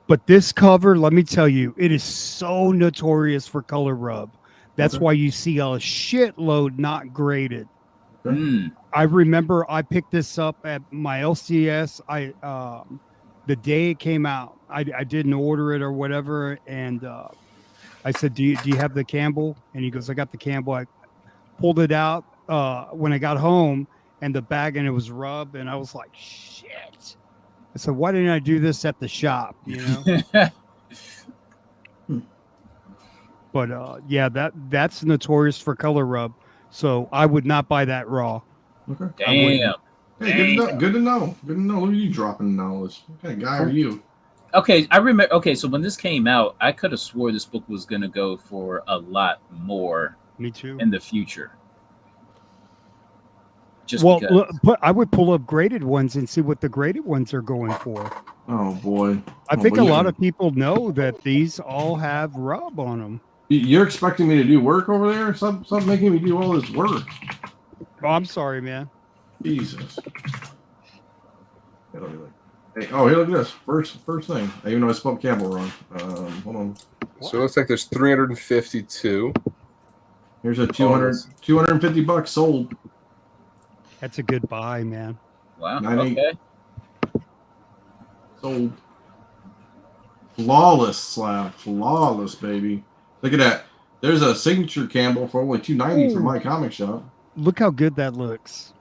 But this cover, let me tell you, it is so notorious for color rub. That's Okay. why you see a shitload not graded. Mm. I remember I picked this up at my LCS. The day it came out, I didn't order it or whatever, and I said, "Do you have the Campbell?" And he goes, "I got the Campbell." I pulled it out when I got home, and the bag and it was rubbed, and I was like, "Shit!" I said, "Why didn't I do this at the shop?" You know. But yeah, that's notorious for color rub. So I would not buy that raw. Okay. Damn. Hey, good to know. Good to know. Good to know. Look at you dropping knowledge. What kind of guy are you? Okay, I remember. Okay, so when this came out, I could have swore this book was going to go for a lot more Me too. in the future. Just Well, because. but I would pull up graded ones and see what the graded ones are going for. Oh boy. I think a lot of people know that these all have rub on them. You're expecting me to do work over there? Stop making me do all this work. Oh, I'm sorry, man. Jesus. Hey, oh, here, look at this. First thing. Even though I spelled Campbell wrong. Hold on. So it looks like there's 352. Here's a 250 bucks sold. That's a good buy, man. Wow. 98. Okay. Sold. Flawless slab. Flawless, baby. Look at that. There's a signature Campbell for only $2.90 from my comic shop. Look how good that looks.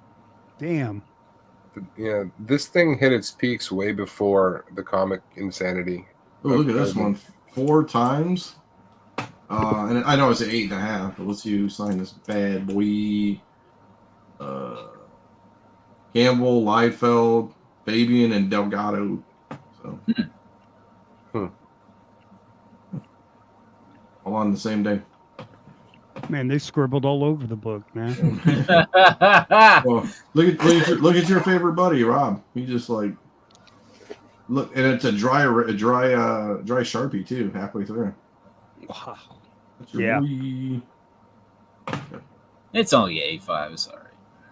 Damn. Yeah, this thing hit its peaks way before the comic insanity. Oh, look at this one. 4 times. And I know it's an 8.5, but let's see who signed this bad boy. Campbell, Liefeld, Fabian, and Delgado. So. All on the same day. Man, they scribbled all over the book, man. Well, look at your favorite buddy, Rob. He just like look, and it's a dry Sharpie too, halfway through. Wow. Yeah. It's only A5. It's all right.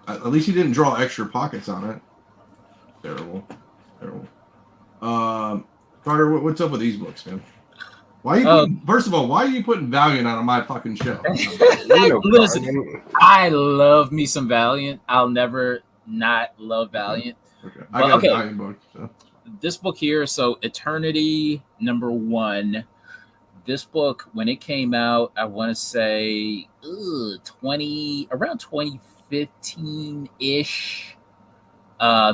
At least he didn't draw extra pockets on it. Terrible. Carter, what's up with these books, man? Why are you first of all, why are you putting Valiant on my fucking show? Listen, I love me some Valiant. I'll never not love Valiant. Okay. I got a Valiant book. So. This book here, so Eternity #1. This book, when it came out, I want to say around 2015-ish.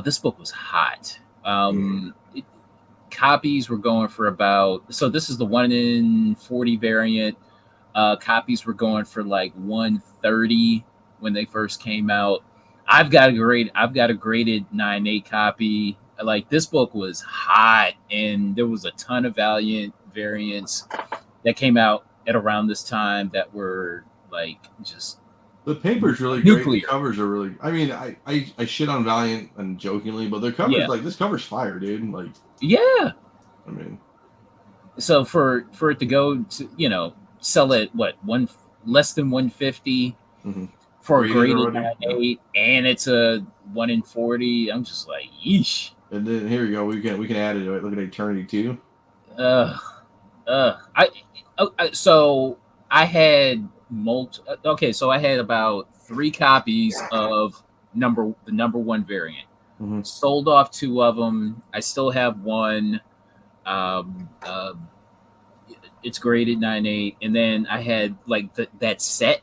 This book was hot. Copies were going for about, so this is the 1 in 40 variant. Copies were going for like 130 when they first came out. I've got a graded 9.8 copy. Like, this book was hot, and there was a ton of Valiant variants that came out at around this time that were like just the paper's really nuclear. Great. The covers are really. I mean, I shit on Valiant and jokingly, but their covers like this cover's fire, dude. Like, yeah. I mean, so for it to go to sell it less than 150 for a graded 9.8, and it's a 1 in 40. I'm just like, yeesh. And then here we go. We can add it to it. Look at Eternity 2. So I had so I had about 3 copies of the #1 variant. Sold off 2 of them. I still have 1. It's graded 9.8, and then I had like that set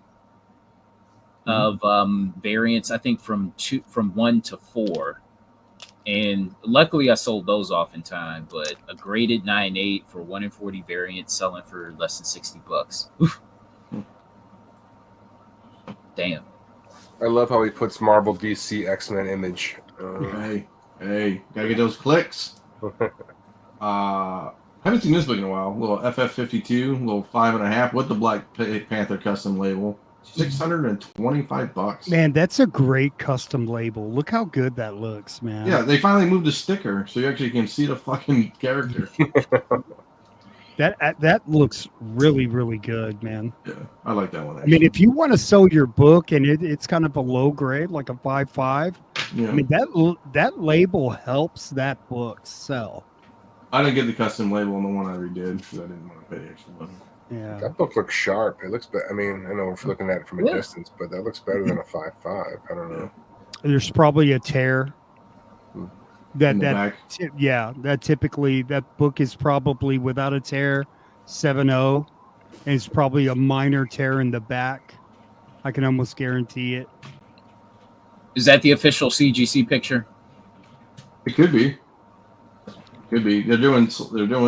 of variants. I think from 1 to 4. And luckily, I sold those off in time. But a graded 9.8 for 1 in 40 variant selling for less than $60. Oof. Damn. I love how he puts Marvel, DC, X-Men image. Hey, gotta get those clicks. I haven't seen this book in a while. Little FF52, little 5.5 with the Black Panther custom label. $625. Man, that's a great custom label. Look how good that looks, man. Yeah, they finally moved the sticker so you actually can see the fucking character. That looks really, really good, man. Yeah, I like that one. I Actually. mean, if you want to sell your book and it's kind of a low grade, like a 5.5, yeah. I mean that label helps that book sell. I didn't get the custom label on the one I redid because I didn't want to pay extra money. Yeah, That book looks sharp. It looks better. I mean, I know we're looking at it from a Yeah. distance, but that looks better than a 5.5. I don't know. there's probably a tear. In the back. That typically that book is probably without a tear 7.0, and it's probably a minor tear in the back. I can almost guarantee it. Is that the official CGC picture? It could be. Could be. They're doing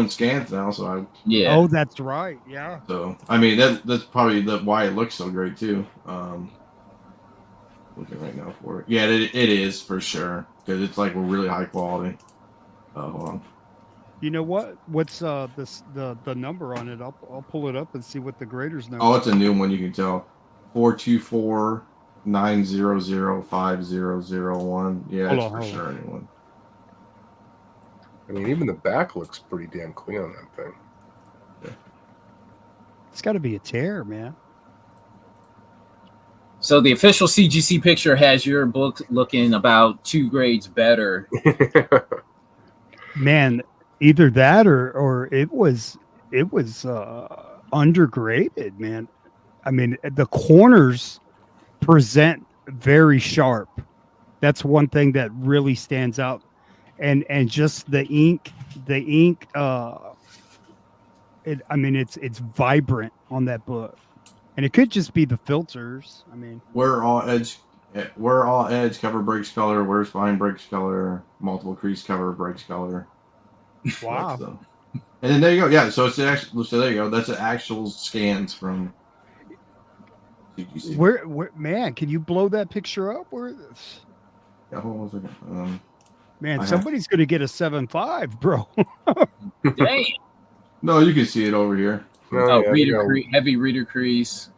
scans now, so Yeah. Oh, that's right. Yeah. I mean that's probably why it looks so great too. Looking right now for it. Yeah, it is for sure because it's like really high quality. Hold on. You know what? What's the number on it? I'll pull it up and see what the graders know. Oh, it's a new one. You can tell 424-900-5001. Yeah, Hold it's on, for hold sure anyone. I mean, even the back looks pretty damn clean on that thing. It's got to be a tear, man. So the official CGC picture has your book looking about 2 grades better. Man, either that or it was undergraded, man. I mean, the corners present very sharp. That's one thing that really stands out. And just the ink it's vibrant on that book. And it could just be the filters. I mean, Where all edge cover breaks color, where spine breaks color, multiple crease cover breaks color. wow. And then there you go. Yeah, so it's actually there you go. That's the actual scans from CGC. Where man, can you blow that picture up? Where Yeah, hold on a second. man, somebody's gonna get a 7.5, bro. Dang. No, you can see it over here. Oh, yeah, heavy reader crease.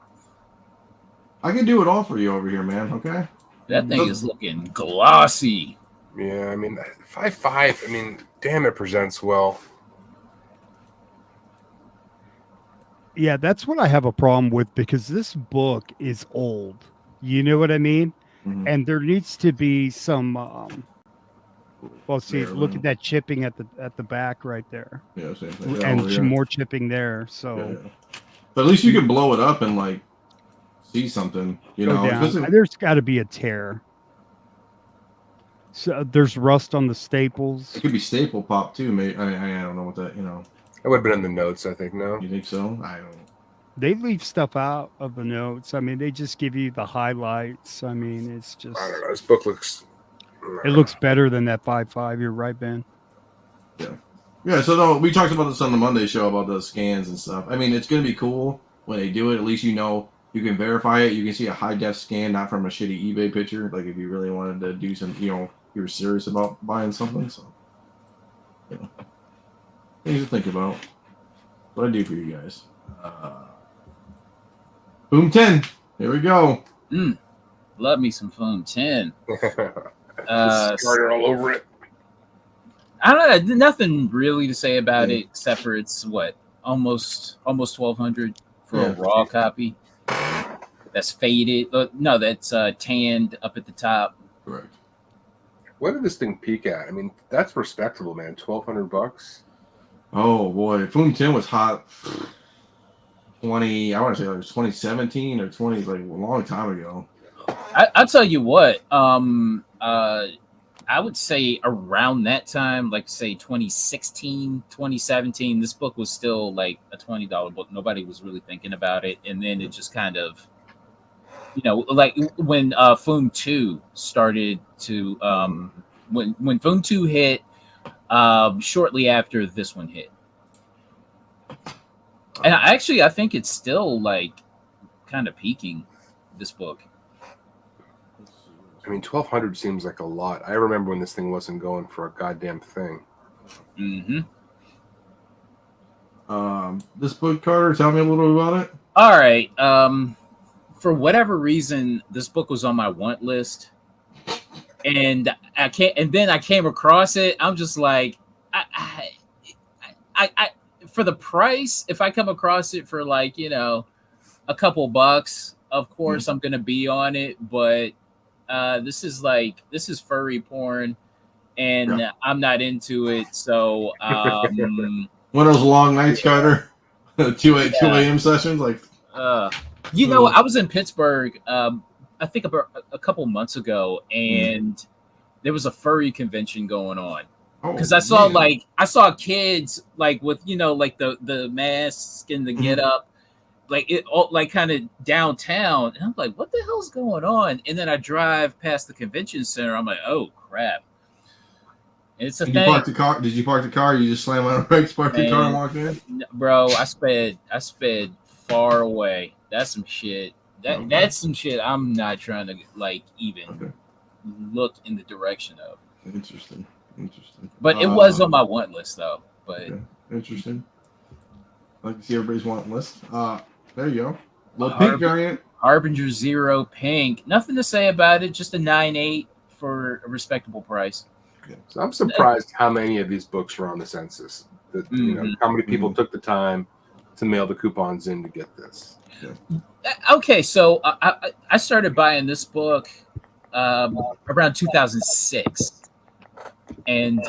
I can do it all for you over here, man. Okay. That thing is looking glossy. Yeah, I mean, 5.5. I mean, damn, it presents well. Yeah, that's what I have a problem with because this book is old. You know what I mean? Mhm. And there needs to be some well, see, There, look at that chipping at the back right there. Yeah, same thing. Yeah, And over here. more chipping there. So Yeah. But at least you can blow it up and like see something. You go know, down. There's got to be a tear. So there's rust on the staples. it could be staple pop too. Maybe I don't know what that. That would have been in the notes, I think. No, You think so? I don't. They leave stuff out of the notes. I mean, they just give you the highlights. I mean, it's just I don't know. This book looks. it looks better than that 5.5. You're right, Ben. Yeah, so no, we talked about this on the Monday show about the scans and stuff. I mean, it's gonna be cool when they do it. At least you can verify it. You can see a high def scan, not from a shitty eBay picture. Like if you really wanted to do some, you were serious about buying something. So, things to think about. What I do for you guys. Boom 10. Here we go. Love me some Foam 10. Starter all over it. I don't know. Nothing really to say about it except for it's almost 1,200 for a raw copy. That's faded. No, that's tanned up at the top. Correct. What did this thing peak at? I mean, that's respectable, man. $1,200. Oh boy, Boom 10 was hot. 20. I want to say like 2017 or 20, like a long time ago. I'll tell you what. I would say around that time, like say 2016, 2017, this book was still like a $20 book. Nobody was really thinking about it. And then it just kind of, like when Foom 2 started to, when Foom 2 hit, shortly after this one hit. And I think it's still like kind of peaking, this book. I mean, 1,200 seems like a lot. I remember when this thing wasn't going for a goddamn thing. Mm-hmm. This book, Carter, tell me a little bit about it. All right. For whatever reason, this book was on my want list, and I can't. And then I came across it. I'm just like, I for the price, if I come across it for like a couple bucks, of course I'm gonna be on it. But this is furry porn, and I'm not into it. So one of those long nights, Carter. 2 a.m. sessions, like. I was in Pittsburgh. I think about a couple months ago, and there was a furry convention going on. Because I saw kids like with like the mask and the get up, like it all like kind of downtown, and I'm like, what the hell's going on? And then I drive past the convention center. I'm like, oh crap! It's a thing. Did you park the car? You just slam on the brakes, park the car, and walk in? Bro, I sped far away. That's some shit. That's some shit I'm not trying to like even look in the direction of. Interesting. But it was on my want list though. But interesting. I like to see everybody's want list. There you go. Little pink variant. Harbinger Zero Pink. Nothing to say about it. Just a 9.8 for a respectable price. Yeah. So I'm surprised how many of these books are on the census. That how many people took the time to mail the coupons in to get this. Yeah. Okay, so I started buying this book around 2006. And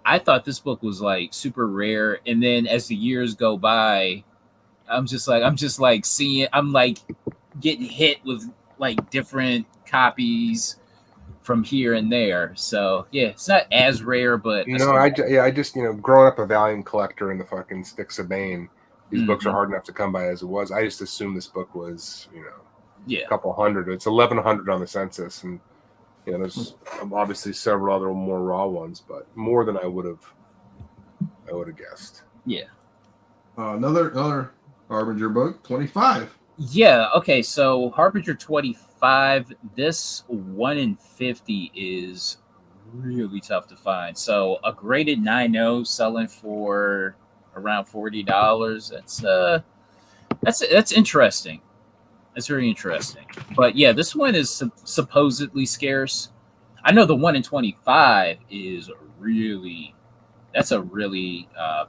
I thought this book was like super rare, and then as the years go by, I'm just like seeing, I'm like getting hit with like different copies from here and there. So yeah, it's not as rare, but I just growing up a Valiant collector in the fucking sticks of Bane, these books are hard enough to come by as it was. I just assumed this book was a couple hundred. It's 1,100 on the census, and there's obviously several other more raw ones, but more than I would have guessed. Yeah. Another Harbinger book, 25. Yeah. Okay. So Harbinger 25. This 1 in 50 is really tough to find. So a graded 9.0 selling for around $40. That's interesting. That's very interesting. But yeah, this one is supposedly scarce. I know the 1 in 25 is a really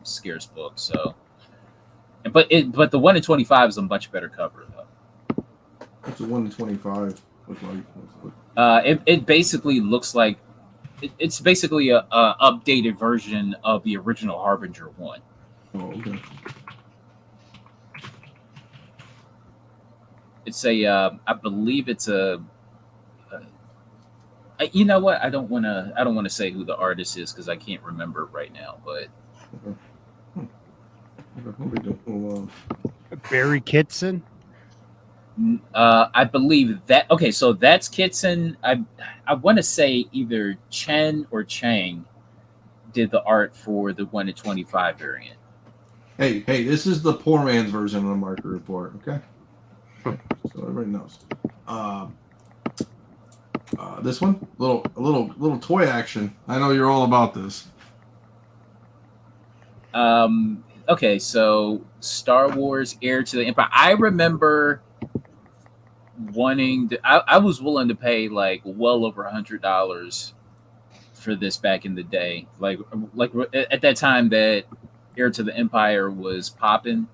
scarce book. So, but the 1 in 25 is a much better cover though. What's a 1 in 25 look like? It basically looks like it's basically a updated version of the original Harbinger 1. Oh, okay. It's I believe it's you know what? I don't want to say who the artist is because I can't remember right now. But Barry Kitson. I believe that. Okay, so that's Kitson. I want to say either Chen or Chang did the art for the 1 in 25 variant. Hey, this is the poor man's version of the market report. Okay. So everybody knows. This one, a little toy action. I know you're all about this. Okay, so Star Wars: Heir to the Empire. I remember wanting to. I was willing to pay like well over $100 for this back in the day. Like at that time that Heir to the Empire was popping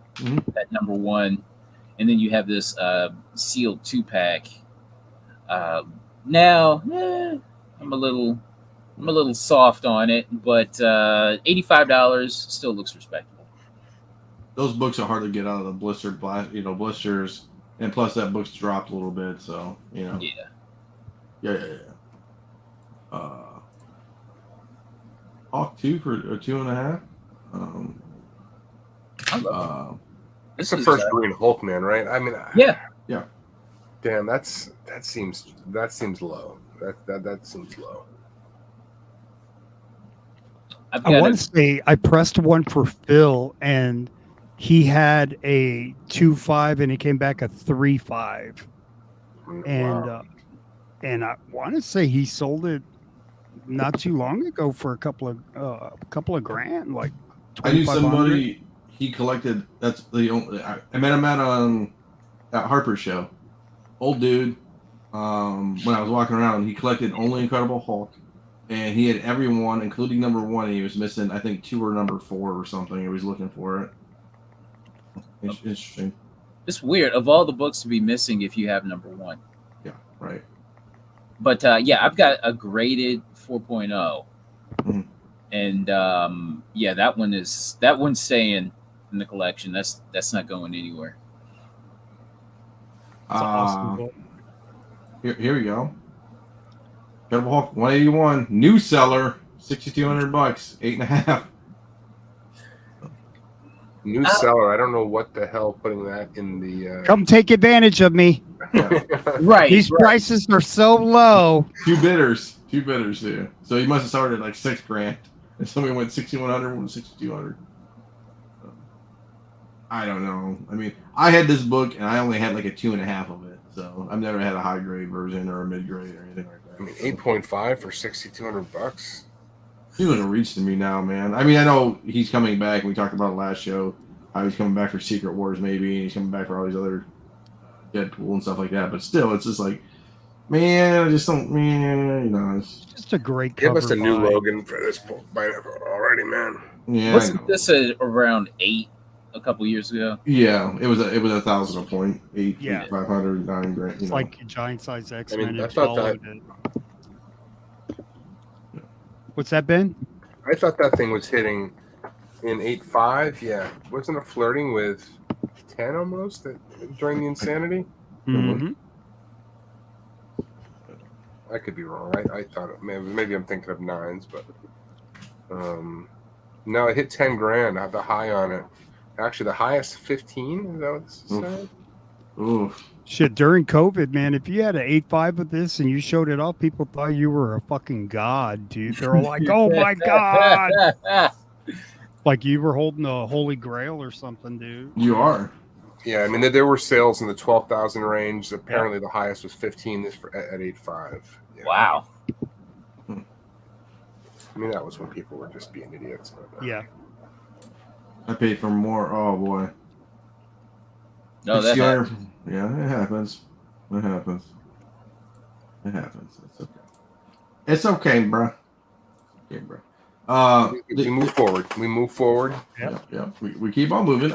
at number 1. And then you have this sealed 2-pack. Now, I'm a little soft on it, but $85 still looks respectable. Those books are hard to get out of the blisters, and plus that book's dropped a little bit, so Yeah. Hawk 2 for a 2.5. I love It's the first Green Hulk, man, right? I mean, yeah. Damn, that seems low. That seems low. I want to say I pressed one for Phil, and he had a 2.5, and it came back a 3.5, and I want to say he sold it not too long ago for a couple of grand, like I knew 2,500. somebody he collected. That's the only. I met him at Harper's show. Old dude. When I was walking around, he collected only Incredible Hulk, and he had every one, including number 1. And he was missing, I think, 2 or number 4 or something. He was looking for it. Interesting. It's weird. Of all the books to be missing, if you have number 1. Yeah. Right. But yeah, I've got a graded 4.0. Mhm. And yeah, that one's staying in the collection. That's not going anywhere. It's an awesome book. Here we go. Incredible Hulk 181, new seller, $6,200, 8.5. New seller. I don't know what the hell putting that in the. Come take advantage of me. Right. These prices are so low. Two bidders there. So he must have started at like $6,000, and somebody went 6,100, went 6,200. I don't know. I mean, I had this book and I only had like a 2.5 of it, so I've never had a high grade version or a mid grade or anything like that. I mean, 8.5 for $6,200. He would have reached to me now, man. I mean, I know he's coming back. We talked about it last show. How he's coming back for Secret Wars, maybe, and he's coming back for all these other Deadpool and stuff like that. But still, it's just like, man, I just don't, man, you know. It's Just a great Give cover. us a new by- Logan for this book already, man. yeah, I Wasn't know. this around 8 a couple years ago? Yeah, it was 1,000 a point, 8, Yeah. 500, 9 grand. You It's know. like giant size X-Men. I and thought that- followed it. What's that, Ben? I thought that thing was hitting in 8.5. Yeah, wasn't it flirting with 10 almost during the Insanity? Mhm. I could be wrong. I thought maybe I'm thinking of 9s, but no, it hit 10 grand. I have the high on it. Actually, the highest 15. Is that what this is saying? Ooh. Shit, during COVID, man, if you had an 8.5 of this and you showed it off, people thought you were a fucking god, dude. They're like, oh my god. Like you were holding the Holy Grail or something, dude. You are. Yeah, I mean there were sales in the 12,000 range. Apparently, the highest was 15 at 8.5. Yeah. Wow. I mean that was when people were just being idiots. But, Yeah. I paid for more. Oh boy. No, that 600 yeah, it happens. It happens. It happens. It's okay. It's okay, bro. Okay, bro. we move forward. We move forward. Yeah. We keep on moving.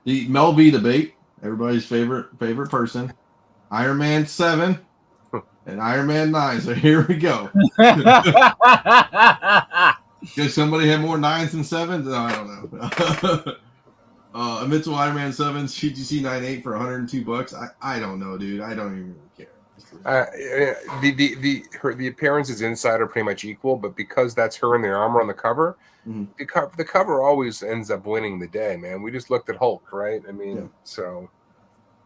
The Mel B debate, everybody's favorite person, Iron Man 7 and Iron Man 9. So here we go. Does somebody have more 9s than 7s? No, I don't know. Invincible Iron Man 7 CGC 98 for $102. I don't know, dude. I don't even care. The appearances inside are pretty much equal, but because that's her in the armor on the cover, the cover always ends up winning the day, man. We just looked at Hulk, right? I mean, so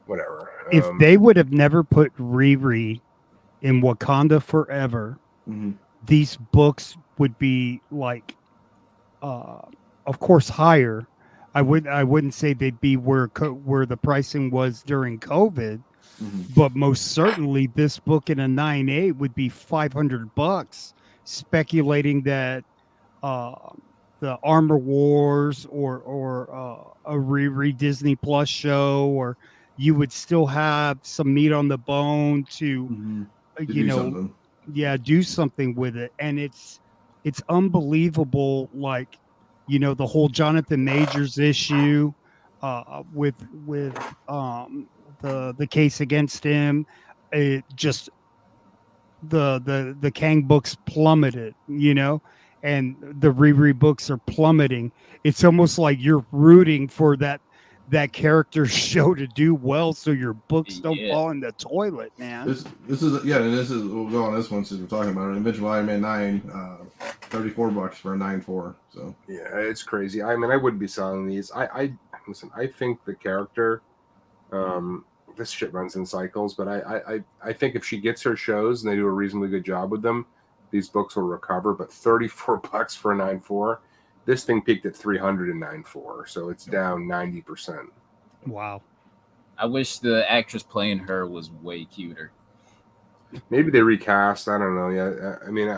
whatever. If they would have never put Riri in Wakanda Forever, these books would be like, of course, higher. I wouldn't say they'd be where the pricing was during COVID, but most certainly this book in a 9.8 would be $500. Speculating that the Armor Wars or a Riri Disney Plus show, or you would still have some meat on the bone to do something with it. And it's unbelievable, like, you know, the whole Jonathan Majors issue with the case against him. It just the Kang books plummeted, you know, and the Riri books are plummeting. It's almost like you're rooting for that character's show to do well, so your books don't fall in the toilet, man. This is we'll go on this one since we're talking about it. Invincible Iron Man 9, $34 for a 9.4. So yeah, it's crazy. I mean, I wouldn't be selling these. I listen. I think the character, this shit runs in cycles. But I think if she gets her shows and they do a reasonably good job with them, these books will recover. But $34 for a 9.4. This thing peaked at 300 in 9.4, so it's down 90%. Wow. I wish the actress playing her was way cuter. Maybe they recast. I don't know. Yeah, I mean,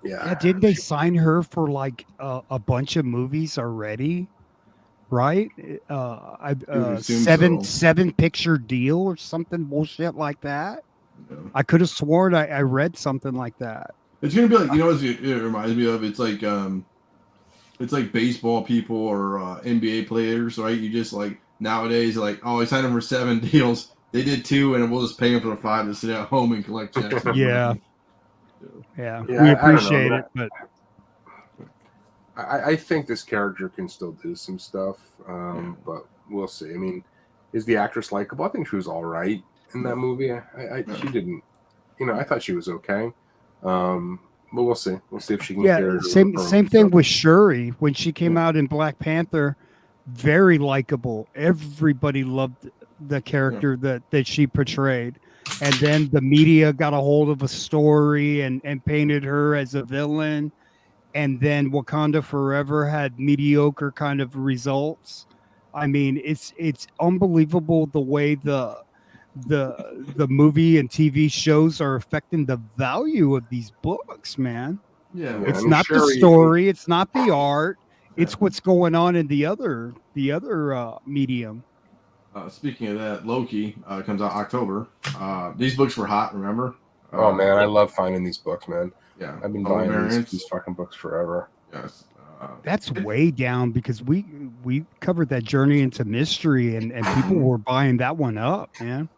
Yeah, didn't they sign her for like a bunch of movies already? Right? would assume so. Seven picture deal or something bullshit like that. Yeah. I could have sworn I read something like that. It's gonna be like, you know what it reminds me of? It's like baseball people or NBA players, right? You just like nowadays, like, oh, I signed them for 7 deals. They did 2, and we'll just pay them for the 5 to sit at home and collect checks. Yeah. Yeah, Yeah, we I don't know, appreciate man. it, but I think this character can still do some stuff, but we'll see. I mean, is the actress likable? I think she was all right in that movie. She didn't, I thought she was okay. But we'll see. We'll see if she can. yeah, same thing with Shuri when she came out in Black Panther. Very likable. Everybody loved the character that she portrayed, and then the media got a hold of a story and painted her as a villain, and then Wakanda Forever had mediocre kind of results. I mean, it's unbelievable the way the movie and TV shows are affecting the value of these books, man. Yeah, It's not the story, it's not the art, it's what's going on in the other medium. Speaking of that, Loki comes out October. These books were hot, remember? Oh man, I love finding these books, man. Yeah, I've been buying these fucking books forever. Yes. That's way down because we covered that journey into mystery and people were buying that one up, man.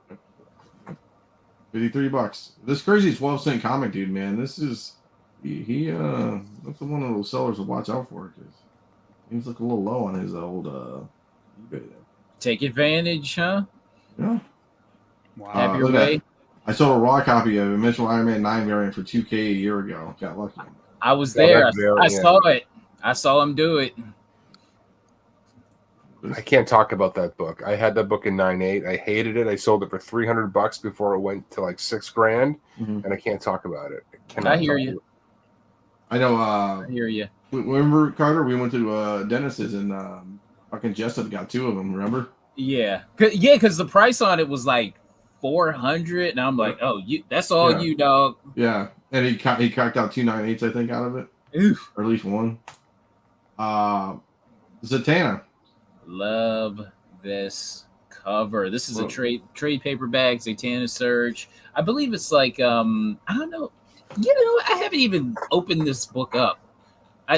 $53. This crazy 12-cent comic dude, man. This is he that's one of those sellers to watch out for because he's looking a little low on his old eBay there. Take advantage, huh? Yeah. Wow. Have your way. I sold a raw copy of Mitchell Iron Man 9 variant for $2K a year ago. Got lucky. I was there. I saw it. I saw him do it. I can't talk about that book. I had that book in 9.8. I hated it. I sold it for $300 before it went to like $6,000, and I can't talk about it. I hear you. I know. I hear you. Remember, Carter? We went to Dennis's and fucking Jessica got 2 of them. Remember? Yeah, because the price on it was like $400, and I'm like, oh, that's all you, dog. Yeah, and he cracked out 2 9/8s, I think, out of it. Oof. Or at least one. Zatanna. Love this cover. This is a trade paperback, Zatanna Surge. I believe it's like I don't know. I haven't even opened this book up.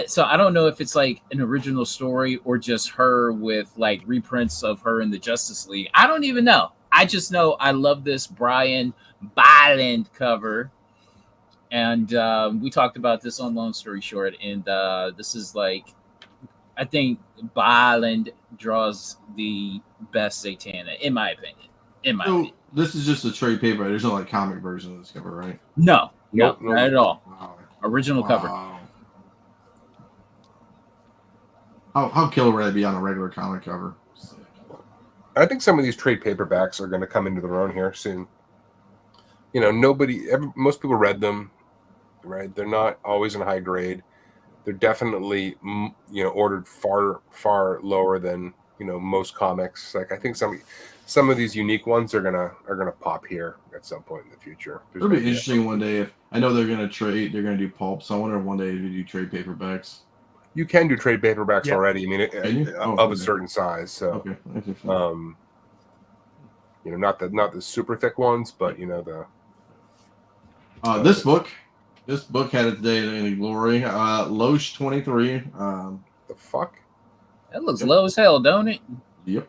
So I don't know if it's like an original story or just her with like reprints of her in the Justice League. I don't even know. I just know I love this Brian Byland cover. And we talked about this on Long Story Short. And this is like, I think Byland draws the best Zatanna, in my opinion. Opinion. This is just a trade paper. There's no like comic version of this cover, right? No, not at all. Wow. Original cover. How killer would that be on a regular comic cover? I think some of these trade paperbacks are going to come into their own here soon. Most people read them, right? They're not always in high grade. They're definitely, ordered far, far lower than, most comics. Like I think some of these unique ones are gonna pop here at some point in the future. It'll be interesting one day. If I know they're gonna do pulp, so I wonder if one day they do trade paperbacks. You can do trade paperbacks already. I mean, of a certain size. So, not the super thick ones, but the. This book had its day in glory. Loesch 23. The fuck? That looks low as hell, don't it? Yep.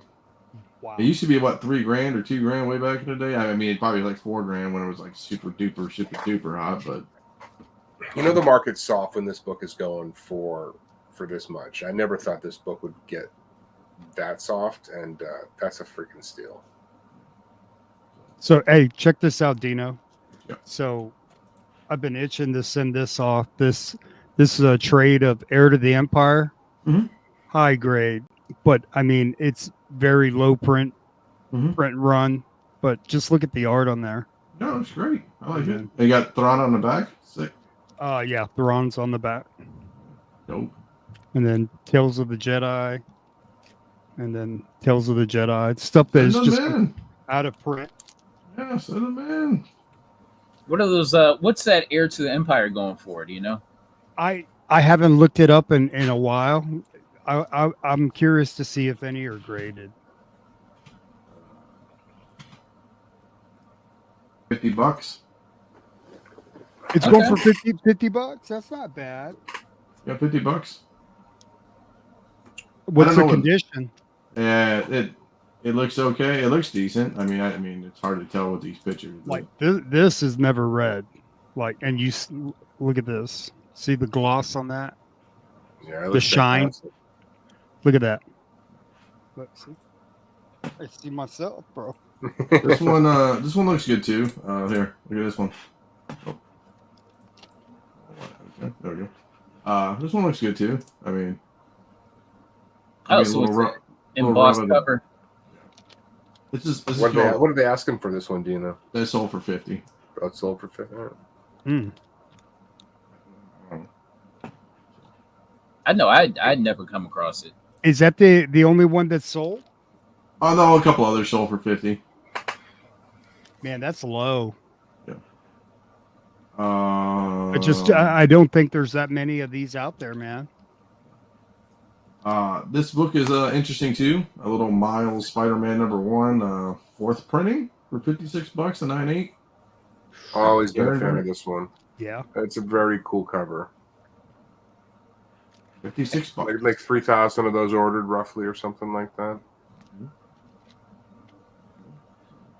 Wow. It used to be about $3,000 or $2,000 way back in the day. I mean, probably like $4,000 when it was like super duper hot. But the market's soft when this book is going for this much. I never thought this book would get that soft, and that's a freaking steal. So, hey, check this out, Dino. Yeah. So, I've been itching to send this off. This is a trade of Heir to the Empire, high grade, but I mean it's very low print run. But just look at the art on there. No, it's great. I like it. They got Thrawn on the back. Sick. Yeah, Thrawn's on the back. Dope. And then Tales of the Jedi, and then Tales of the Jedi. Stuff that is just out of print. Yeah, send them in. What are those? What's that Heir to the Empire going for? Do you know? I haven't looked it up in a while. I'm curious to see if any are graded. $50. It's Okay. going for 50 bucks. That's not bad. Yeah, $50. What's the know what- condition? It looks okay. It looks decent. I mean, it's hard to tell with these pictures. but- Like this is never red. Like, and look at this. See the gloss on that? Yeah, it The looks shine. fantastic. Look at that. Look, see? I see myself, bro. this one looks good too. Here, look at this one. Oh. Okay, there we go. This one looks good too. I mean, Oh, so it's little embossed rub of it. cover. This is What are they asking for this one? Do you know? They sold for 50. Oh, it's sold for 50. All right. Hmm. I know. I'd never come across it. Is that the only one that's sold? Oh no, a couple others sold for 50. Man, that's low. Yeah. I don't think there's that many of these out there, man. This book is interesting too. A little Miles Spider-Man #1, 4th printing for $56 a 9.8. Always been a Very fan nice. of this one. Yeah. It's a very cool cover. $56. Like 3,000 of those ordered roughly or something like that.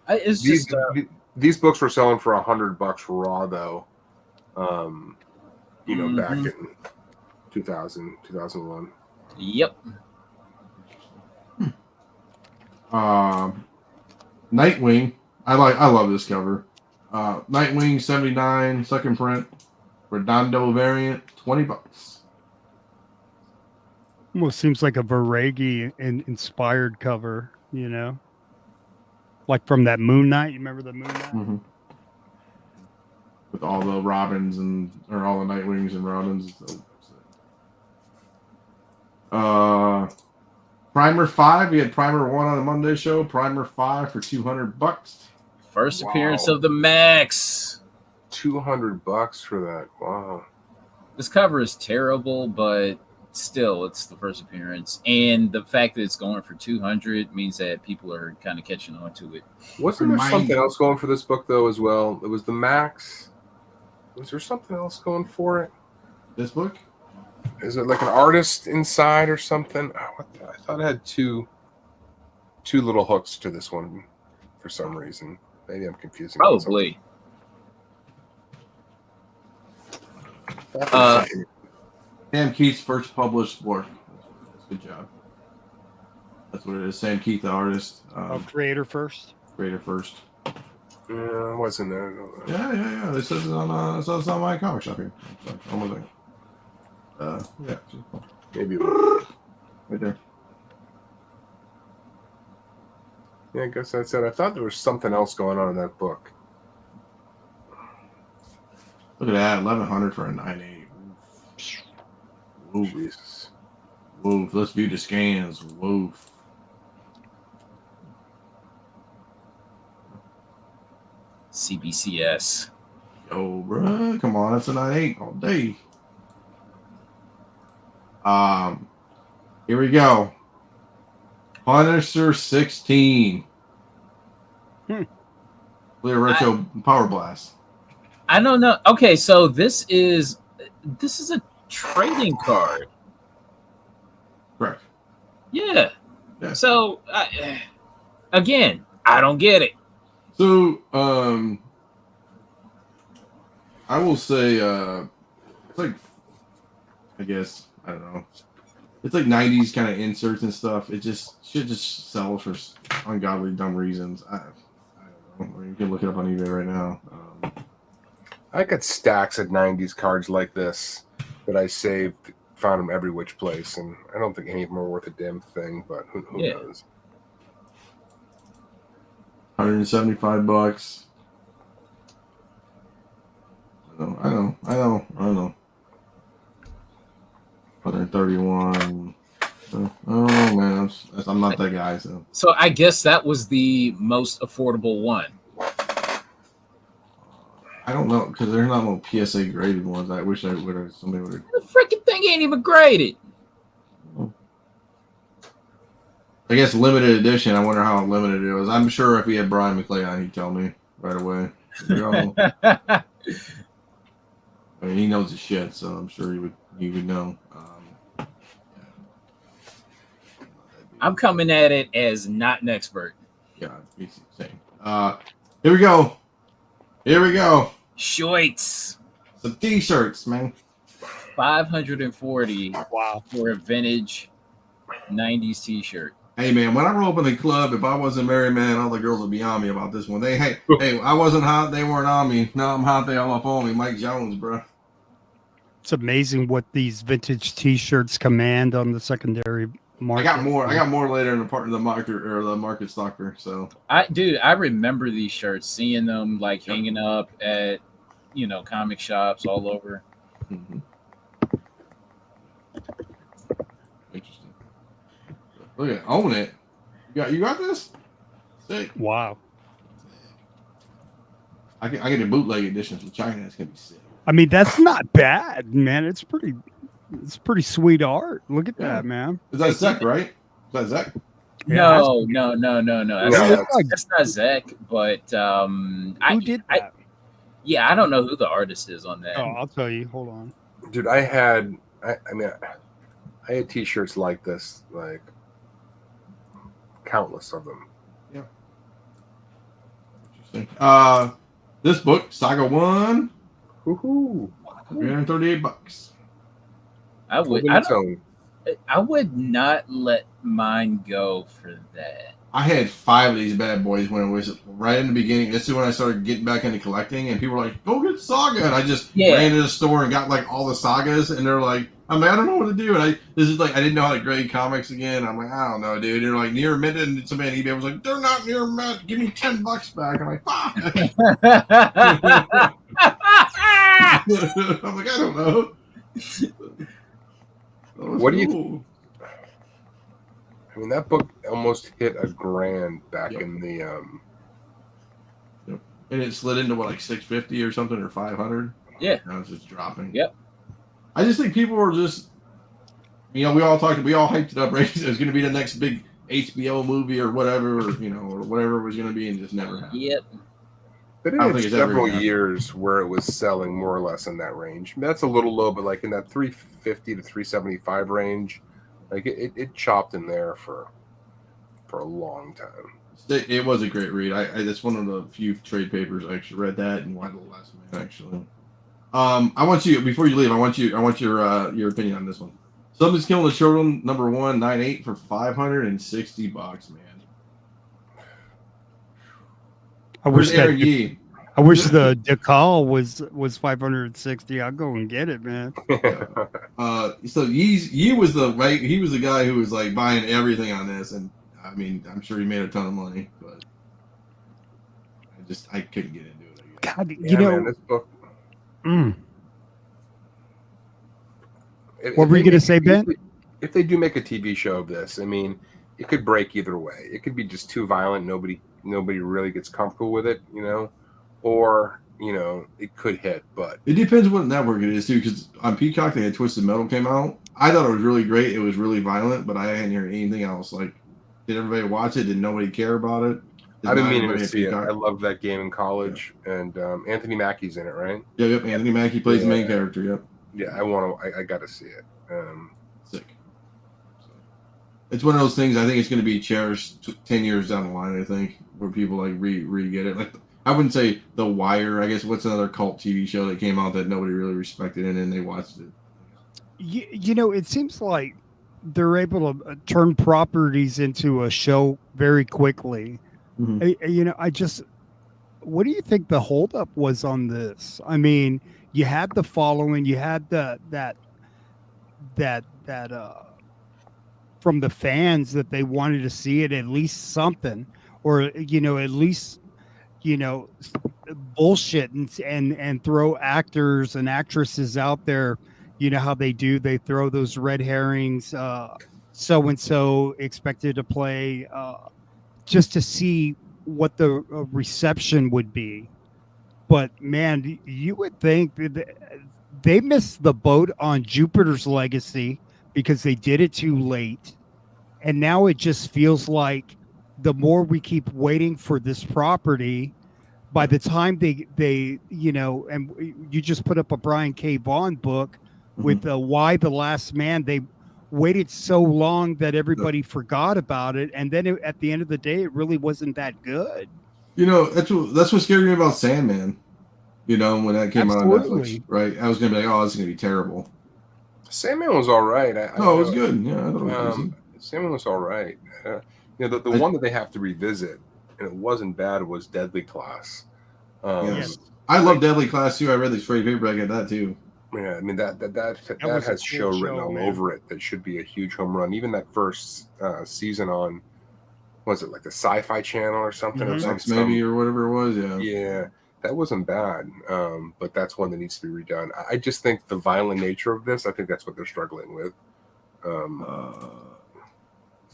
It's These, just these books were selling for $100 raw though. Back in 2000, 2001. yep. Nightwing. I love this cover. Nightwing 79 second print, Redondo variant, $20. Almost seems like a Veregi inspired cover, you know? Like from that Moon Knight. You remember the Moon Knight? Mm-hmm. With all the Robins or all the Nightwings and Robins. Primer 5. We had Primer 1 on the Monday show. Primer 5 for $200. First appearance Wow. of the Max. $200 for that. Wow. This cover is terrible, but still, it's the first appearance, and the fact that it's going for 200 means that people are kind of catching on to it. Wasn't there something else going for this book though as well? It was the Max. Was there something else going for it? This book? Is it like an artist inside or something? Oh, I thought it had two little hooks to this one for some reason. Maybe I'm confusing. Probably. Sam Keith's first published work. Good job. That's what it is. Sam Keith, the artist. Creator first. Creator first. Yeah, wasn't there? Yeah. This is on my comic shop here. So, almost like, yeah. Maybe. Right there. Yeah, I guess that's it. I thought there was something else going on in that book. Look at that. 1100 for a 9.8. Woof. Jesus. Woof. Let's view the scans. Woof. CBCS. Yo, bruh. Come on. That's a 9.8 all day. Here we go. Punisher 16. Clear retro power blast. I don't know. Okay, so this is a trading card. Correct. Yeah. Yeah. So again, I don't get it. So, I will say, it's like, I guess, I don't know. It's like 90s kind of inserts and stuff. It should just sell for ungodly dumb reasons. I don't know. You can look it up on eBay right now. I got stacks of 90s cards like this that I saved, found them every which place, and I don't think any of them are worth a damn thing, but who knows? $175. I know. 131. Oh man, I'm not that guy. So I guess that was the most affordable one. I don't know because they're not no PSA graded ones. I wish I would have. Somebody would have. The freaking thing ain't even graded. I guess limited edition. I wonder how limited it was. I'm sure if we had Brian McClay on, he'd tell me right away. I mean, he knows his shit, so I'm sure he would know. Yeah. I'm coming at it as not an expert. Yeah, it's insane. Here we go. Here we go. Shorts. Some T-shirts, man. 540. Wow. For a vintage 90s T-shirt. Hey man, when I roll up in the club, if I wasn't married, man, all the girls would be on me about this one. Hey, I wasn't hot, they weren't on me. Now I'm hot, they all up on me. Mike Jones, bro. It's amazing what these vintage T-shirts command on the secondary market. I got more later in the part of the market or the market stalker. So I remember these shirts, seeing them like hanging up at comic shops all over. Mm-hmm. Interesting. Look at own it. You got this? Sick. Wow. I get the bootleg editions from China. It's gonna be sick. I mean, that's not bad, man. It's pretty sweet art. Look at that, man. Is that Zek, right? Is that Zek? No. No. That's not Zek, but Who did that? I don't know who the artist is on that. Oh, I'll tell you. Hold on. Dude, I had T-shirts like this, like countless of them. Yeah. Interesting. This book, Saga 1, Woohoo! $338. I would not let mine go for that. I had 5 of these bad boys when it was right in the beginning. This is when I started getting back into collecting, and people were like, "Go get Saga!" And I just ran to the store and got like all the sagas, and they're like, "I don't know what to do." And I didn't know how to grade comics again. I'm like, I don't know, dude. They're like near mint, and somebody on eBay was like, "They're not near mint. Give me $10 back." I'm like, "Fuck." I'm like, I don't know. What do you? I mean, that book almost hit $1,000 back in the. And it slid into what, like $650 or something, or $500. Yeah. Now it's just dropping. Yep. I just think people were just, we all hyped it up, right? It was going to be the next big HBO movie or whatever, or whatever it was going to be, and just never happened. Yep. But it had several years where it was selling more or less in that range. That's a little low, but like in that 350 to 375 range, like it chopped in there for a long time. It was a great read. That's one of the few trade papers I actually read that and Why the Last Man actually. I want you, before you leave, I want your opinion on this one. Something's Killing the Children, number 198 for $560, man. I wish the decal was 560. I'll go and get it, man. So he was the guy who was like buying everything on this, and I mean, I'm sure he made a ton of money, but I couldn't get into it. God, man, this book. What were you going to say, Ben? If they do make a TV show of this, I mean, it could break either way. It could be just too violent. Nobody really gets comfortable with it, or it could hit. But it depends what network it is too. Because on Peacock, they had Twisted Metal came out. I thought it was really great. It was really violent, but I hadn't heard anything else. Like, did everybody watch it? Did nobody care about it? I didn't mean to see it. I loved that game in college, and Anthony Mackie's in it, right? Yep. Anthony Mackie plays the main character. Yep. Yeah, I got to see it. Sick. It's one of those things. I think it's going to be cherished 10 years down the line. I think where people like re-get it. Like, I wouldn't say The Wire. I guess what's another cult TV show that came out that nobody really respected and they watched it. It seems like they're able to turn properties into a show very quickly. Mm-hmm. What do you think the holdup was on this? I mean, you had the following, you had that from the fans that they wanted to see it, at least something, or at least bullshit and throw actors and actresses out there. You know how they do, they throw those red herrings, so and so expected to play, just to see what the reception would be. But man, you would think that they missed the boat on Jupiter's Legacy because they did it too late. And now it just feels like the more we keep waiting for this property, by the time they and you just put up a Brian K. Vaughan book with Why the Last Man, they waited so long that everybody forgot about it, and then at the end of the day, it really wasn't that good. That's what scared me about Sandman. When that came out on Absolutely. Netflix, right? I was gonna be like, oh, this is gonna be terrible. Sandman was all right. It was good. Yeah, I thought it was decent. Sandman was all right. The one that they have to revisit, and it wasn't bad, was Deadly Class. Yes. I love Deadly Class too. I read the trade paperback at that too. Yeah, I mean that has show written all over it. That should be a huge home run. Even that first season on, was it like the Sci-Fi Channel or something? Or something maybe or whatever it was. Yeah. Yeah, that wasn't bad. But that's one that needs to be redone. I just think the violent nature of this. I think that's what they're struggling with.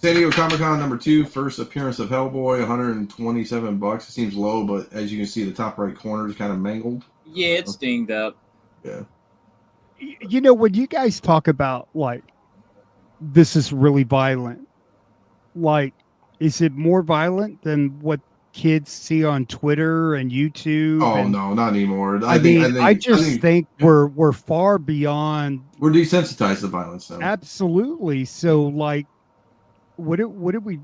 San Diego Comic-Con #2, first appearance of Hellboy, $127. It seems low, but as you can see, the top right corner is kind of mangled. Yeah, it's dinged up. Yeah. When you guys talk about like this is really violent, like is it more violent than what kids see on Twitter and YouTube? Oh no, not anymore. I think we're far beyond. We're desensitized to violence now. Absolutely. So like, what are we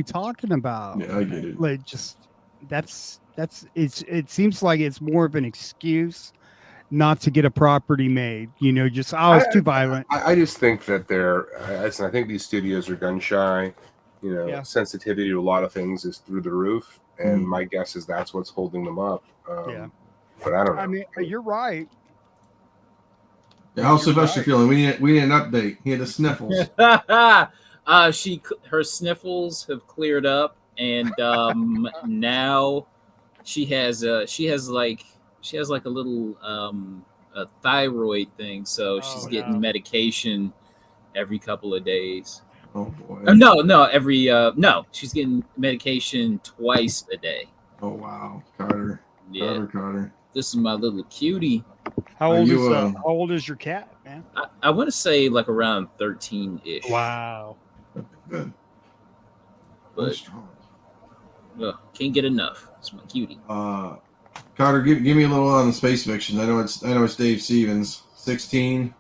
talking about? Yeah, I get it. Like it seems like it's more of an excuse not to get a property made. It's too violent. I just think that I think these studios are gun shy. Sensitivity to a lot of things is through the roof, and my guess is that's what's holding them up. But I don't know. I mean, you're right. Yeah, how's Sylvester feeling? We need an update. He had the sniffles. Her sniffles have cleared up, and now she has like a little a thyroid thing, so she's getting medication every couple of days. Oh boy. No, she's getting medication twice a day. Oh wow, Carter. Yeah. Carter. This is my little cutie. How old is your cat, man? I want to say like around 13-ish. Wow. Good. But can't get enough. It's my cutie. Carter, give me a little on the space fiction. I know it's Dave Stevens. 16.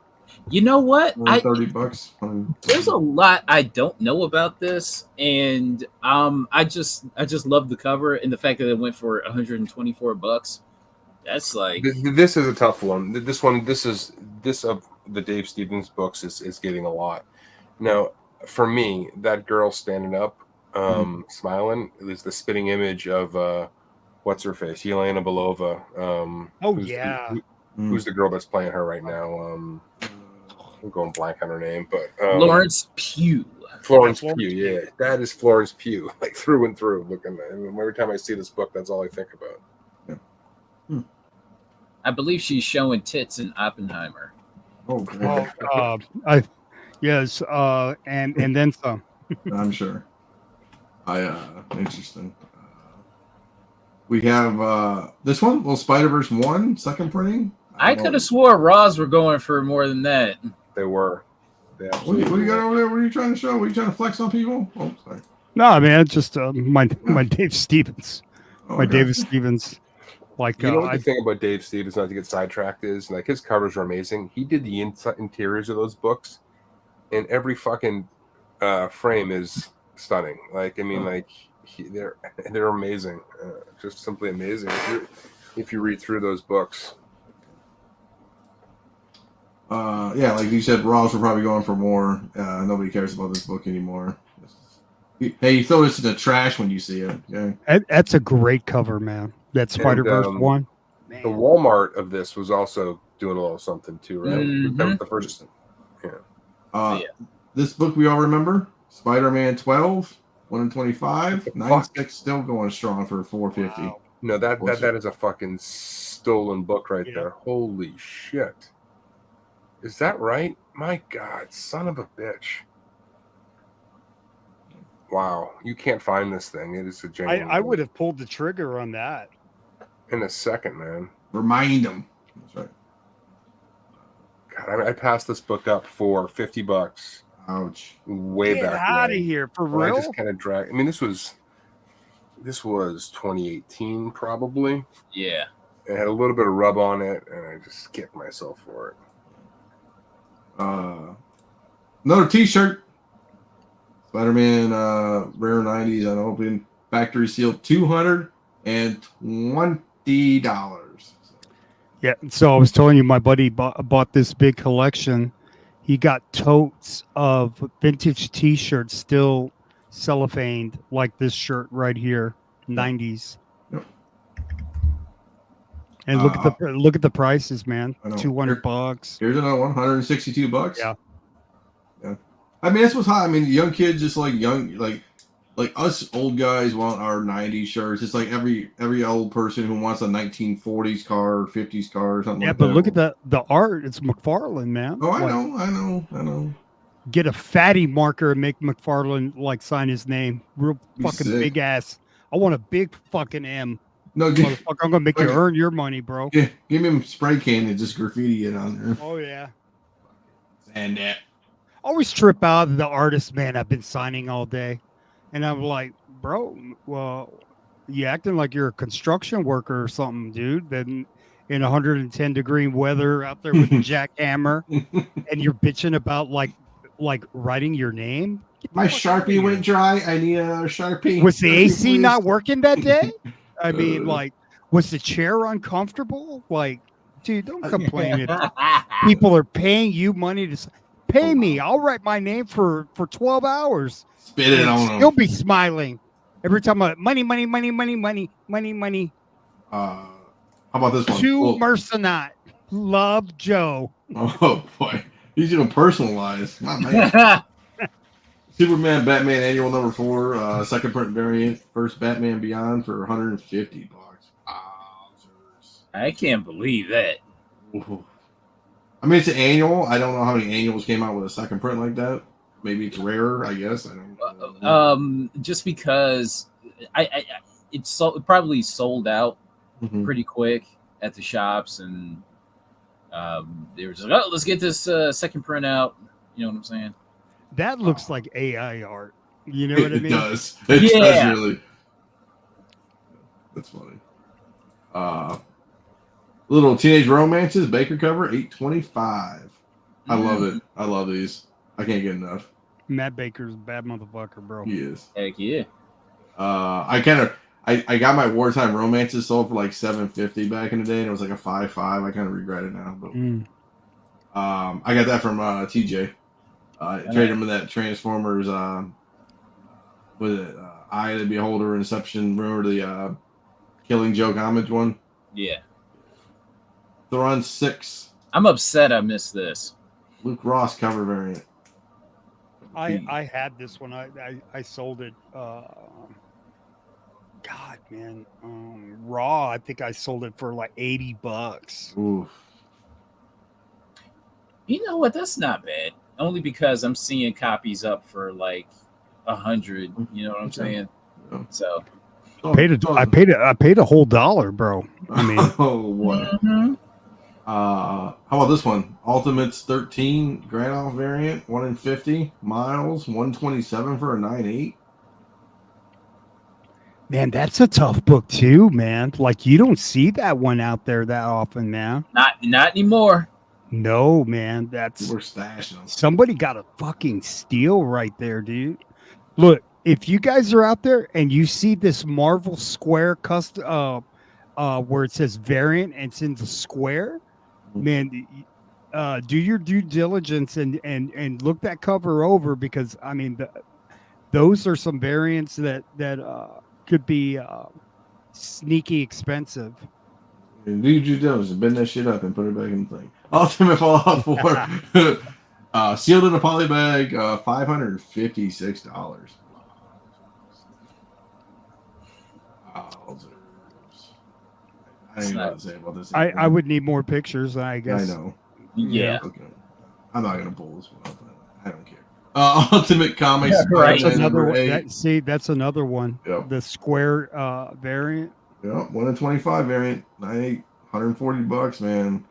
You know what? $30. There's a lot I don't know about this, and I just love the cover and the fact that it went for $124. That's like this is a tough one. This of the Dave Stevens books is getting a lot. Now, for me, that girl standing up, smiling, is the spitting image of what's her face, Yelena Belova. Who's the girl that's playing her right now? I'm going blank on her name, but Florence Pugh. Florence Pugh, yeah, that is Florence Pugh, like through and through. Looking, every time I see this book, that's all I think about. Yeah. I believe she's showing tits in Oppenheimer. Oh, boy. Yes, and then some. I'm sure. Interesting. We have this one, little Spider-Verse 1, second printing. I could have swore Raws were going for more than that. They were. What do you got over there? What are you trying to show? What are you trying to flex on people? Oh, sorry. No, man, it's just my Dave Stevens. David Stevens. Like, what the thing about Dave Stevens, not to get sidetracked, is like his covers are amazing. He did the interiors of those books, and every fucking frame is stunning. Like, I mean, they're amazing, just simply amazing. If you read through those books. Like you said, Ross are probably going for more. Nobody cares about this book anymore. Hey, you throw this in the trash when you see it. Okay? That's a great cover, man. That Spider-Verse one. Man. The Walmart of this was also doing a little something too, right? Mm-hmm. That was the first. Yeah. This book we all remember: Spider-Man 12, 125, 96, still going strong for 450. Wow. No, that is a fucking stolen book right there. Holy shit! Is that right? My God, son of a bitch! Wow, you can't find this thing. It is a genuine. I would have pulled the trigger on that. in a second, man. Remind them. That's right. God, I passed this book up for $50 Ouch. way Get back out of when. here for And real. I just kind of dragged. I mean, this was 2018 probably. Yeah. It had a little bit of rub on it, and I just kicked myself for it. Another T-shirt. Spider-Man Rare 90s unopened factory sealed $220. Yeah, so I was telling you, my buddy bought this big collection. He got totes of vintage T-shirts, still cellophaned, like this shirt right here, 90s. Yep. And look at the prices, man. $200. Here's another one, $162. Yeah. Yeah. I mean, that's what's hot. I mean, young kids just like like us old guys want our 90s shirts. It's like every old person who wants a 1940s car or 50s car or something like that. Yeah, but look at the art. It's McFarlane, man. Oh, I know. Get a fatty marker and make McFarlane like sign his name. Real fucking sick. big ass. I want a big fucking M. No, Motherfucker, I'm gonna make you earn your money, bro. give him spray can and just graffiti it on there. Oh yeah. And that. Always trip out of the artist, man. I've been signing all day. And I'm like, bro, well, you acting like you're a construction worker or something, dude. Then in 110-degree weather out there with a jackhammer, and you're bitching about like writing your name. My Sharpie went dry. I need a Sharpie. Was the Sharpie, AC please. not working that day? I mean, like, was the chair uncomfortable? Like, dude, don't complain if people are paying you money to pay me. I'll write my name for 12 hours. Spit it on Still him. be smiling every time I money. How about this one? To Oh, Mercenaut. Love Joe. oh boy, he's gonna personalize. My man. Superman Batman Annual number 4, second print variant, first Batman Beyond for $150. I can't believe that. Ooh. I mean, it's an annual. I don't know how many annuals came out with a second print like that. Maybe it's rarer, I guess. I don't know. Just because it's probably sold out pretty quick at the shops, and they were just like, oh, let's get this second print out. You know what I'm saying? That looks like AI art. You know what I mean? It does. It does really. That's funny. Little Teenage Romances Baker cover, $8.25. I love it. I love these. I can't get enough. Matt Baker's a bad motherfucker, bro. He is. Heck yeah. I got my Wartime Romances sold for like $7.50 back in the day, and it was like a 5.5. I kind of regret it now, but I got that from TJ. Traded him in that Transformers. Was it Eye of the Beholder, Inception? Remember the Killing Joke homage one? Yeah. Thrawn 6. I'm upset I missed this. Luke Ross cover variant. I had this one. I sold it. God, man. Raw. I think I sold it for like $80. Oof. You know what? That's not bad. Only because I'm seeing copies up for like 100. You know what I'm saying? Yeah. So I paid a whole $1, bro. I mean, oh what? How about this one? Ultimates 13 Grand Off variant, 1 in 50 miles, 127 for a 9.8. man, that's a tough book too, man. Like you don't see that one out there that often, man. not anymore. No, man, that's We're stashing them. somebody got a fucking steal right there, dude. Look, if you guys are out there and you see this Marvel Square custom, where it says variant and it's in the square, man, do your due diligence and look that cover over, because I mean, those are some variants that could be sneaky expensive. And do your due diligence, bend that shit up and put it back in the thing. Ultimate Fallout 4. Sealed in a poly bag, $556. I don't even know what to say about this. I would need more pictures, I guess. I know. Yeah. Okay. I'm not gonna pull this one up. I don't care. Ultimate Comics. Yeah, right. That's Spider-Man another number one. 8. That's another one. Yep. The square variant. Yeah, 1 in 25 variant, 98, $140, man.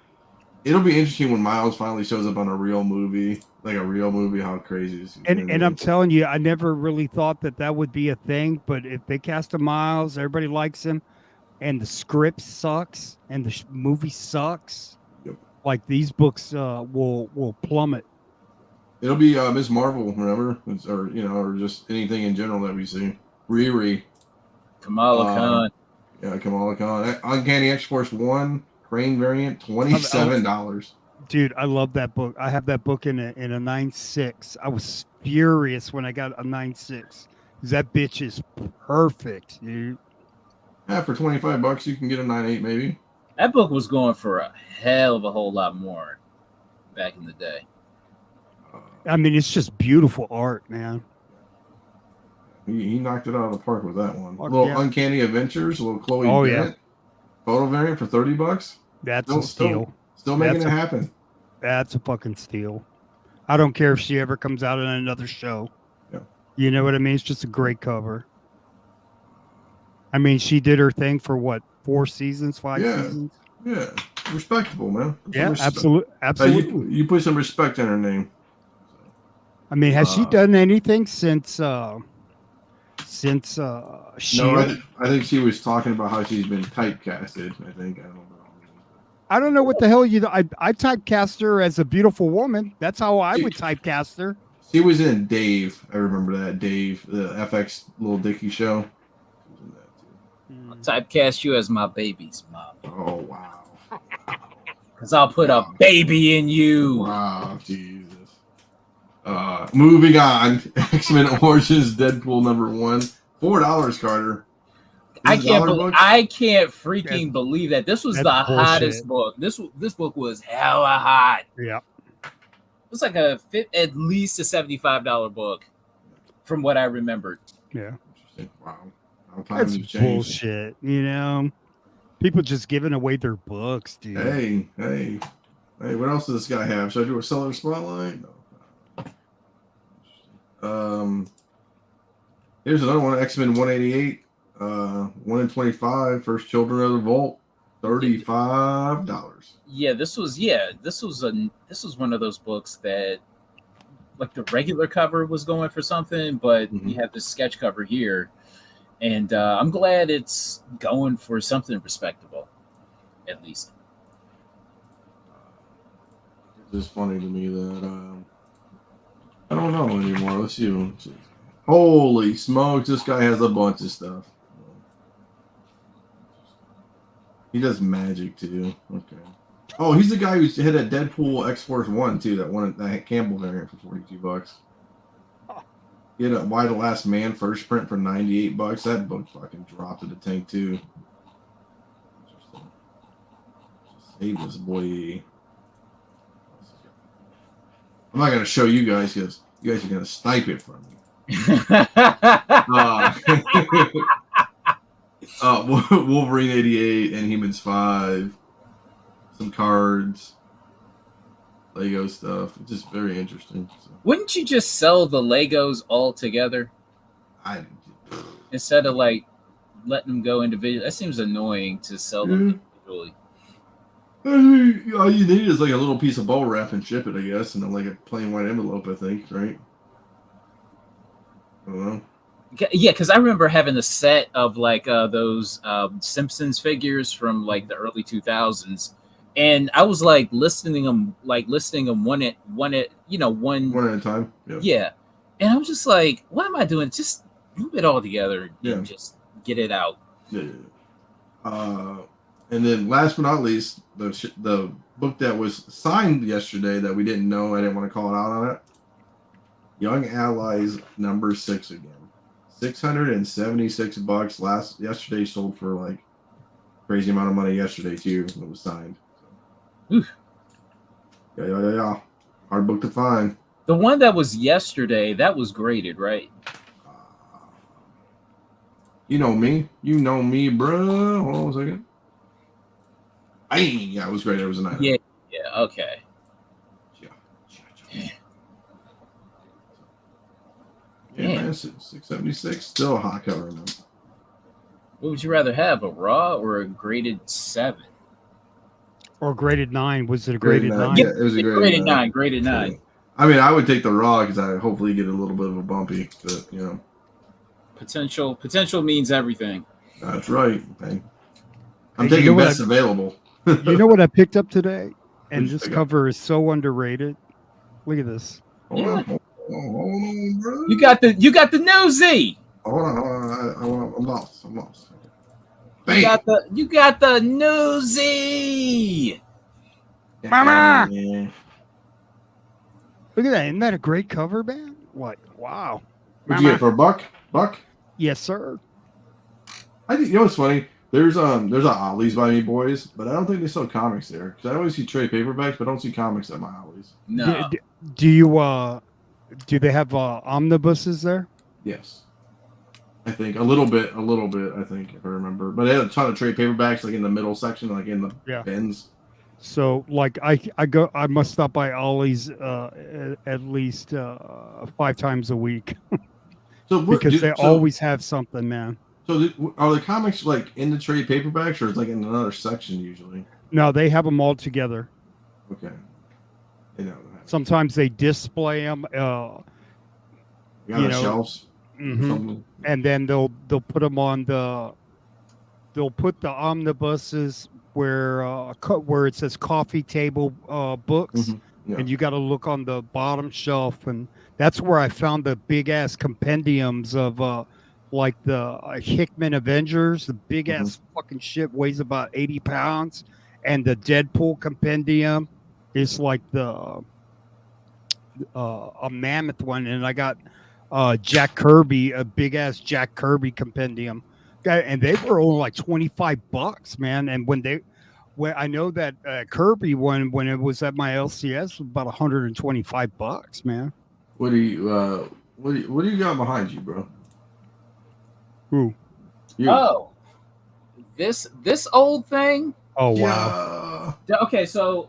It'll be interesting when Miles finally shows up on a real movie, like a real movie. How crazy this is And gonna and I'm be. telling you, I never really thought that would be a thing. But if they cast a Miles, everybody likes him, and the script sucks, and the movie sucks. Yep. Like these books will plummet. It'll be Miss Marvel, remember, or just anything in general that we see. Riri, Kamala Khan. yeah, Kamala Khan, Uncanny X Force 1 Crane variant, I- $27. Dude, I love that book. I have that book in a 9.6. I was furious when I got a 9.6. That bitch is perfect, dude. Yeah, for $25 you can get a 9.8 maybe. That book was going for a hell of a whole lot more back in the day. I mean, it's just beautiful art, man. He knocked it out of the park with that one. Fuck Little yeah. Uncanny Adventures, a little Chloe Oh, Bennett photo variant for $30. That's a steal. Still making That's it happen. That's a fucking steal. I don't care if she ever comes out in another show. Yeah. You know what I mean? It's just a great cover. I mean, she did her thing for what, 4 seasons, 5 Yeah. seasons? Yeah, respectable, man. Yeah, absolutely. You put some respect in her name. I mean, has she done anything since Shield? I think she was talking about how she's been typecasted. I think I don't know. I don't know what the hell I typecast her as a beautiful woman. That's how I would typecast her. She was in Dave. I remember that Dave, the FX Little Dicky show. She was in that too. I'll typecast you as my baby's mom. Oh wow! Because I'll put a baby in you. Wow, Jesus. Moving on. X-Men Origins Deadpool #1. $4, Carter. I can't freaking believe that. This was the hottest book. This book was hella hot. Yeah. It's like at least a $75 book from what I remembered. Yeah. Wow. That's bullshit, you know? People just giving away their books, dude. Hey, what else does this guy have? Should I do a seller spotlight? No. Here's another one, X-Men 188, 1 in 25, First Children of the Vault, $35. Yeah, this was one of those books that like the regular cover was going for something, but you have this sketch cover here. And I'm glad it's going for something respectable, at least. It's just funny to me that I don't know anymore. Let's see. Holy smokes, this guy has a bunch of stuff. He does magic too. Okay. Oh, he's the guy who hit a Deadpool X-Force 1 too. That Campbell variant for $42. He had a Why the Last Man first print for $98. That book fucking dropped to the tank too. Interesting. Just save this boy. I'm not gonna show you guys because you guys are gonna snipe it from me. Wolverine 88 and Humans 5. Some cards. Lego stuff. It's just very interesting. So. Wouldn't you just sell the Legos all together? Instead of like letting them go individually? That seems annoying to sell them individually. All you need is like a little piece of bubble wrap and ship it, I guess, and then like a plain white envelope, I think, right? I don't know. Yeah, because I remember having a set of like those Simpsons figures from like the early 2000s. And I was like listing them one at a time. Yeah. And I was just like, what am I doing? Just group it all together and just get it out. Yeah. And then last but not least, the book that was signed yesterday that we didn't know, I didn't want to call it out on it. Young Allies #6 again. $676. Yesterday sold for like crazy amount of money yesterday too. It was signed. Oof. Yeah. Hard book to find. The one that was yesterday, that was graded, right? You know me, bro. Hold on a second. Yeah, it was great. It was a 9. Yeah, okay. Yeah, man, 676. Still a hot cover, man. What would you rather have, a raw or a graded 7? Or graded 9? Was it a graded 9? Yeah, it was a Graded 9. Graded 9. Yeah. I mean, I would take the raw because I hopefully get a little bit of a bumpy, but you know. Potential means everything. That's right. Man. I'm Hey, taking best available. You know what I picked up today? And What'd you this pick up? cover is so underrated. Look at this. Hold on, bro. You got the nosy. Hold on. I'm lost. You got the nosy. Mama! Yeah. Look at that. Isn't that a great cover, man? What? Wow. What'd you get for a buck? Buck? Yes, sir. I think you know what's funny. There's a Ollie's by me, boys, but I don't think they sell comics there because I always see trade paperbacks, but I don't see comics at my Ollie's. No. Do you do they have omnibuses there? Yes, I think a little bit. I think if I remember, but they had a ton of trade paperbacks like in the middle section, like in the bins. So like I must stop by Ollie's at least 5 times a week So because they always have something, man. So are the comics like in the trade paperbacks or it's like in another section usually? No, they have them all together. Okay. Sometimes they display them. Shelves. Mm-hmm. And then they'll put them on they'll put the omnibuses where it says coffee table books, Mm-hmm. Yeah. and you got to look on the bottom shelf, and that's where I found the big ass compendiums of like the Hickman Avengers. The big ass fucking shit weighs about 80 pounds, and the Deadpool compendium is like the a mammoth one, and I got Jack Kirby, a big ass Jack Kirby compendium, and they were only like $25, man. And when I know that Kirby one, when it was at my LCS, was about $125, man. What do you got behind you, bro? Who? You. Oh, this old thing. Oh wow. Yeah. Okay, so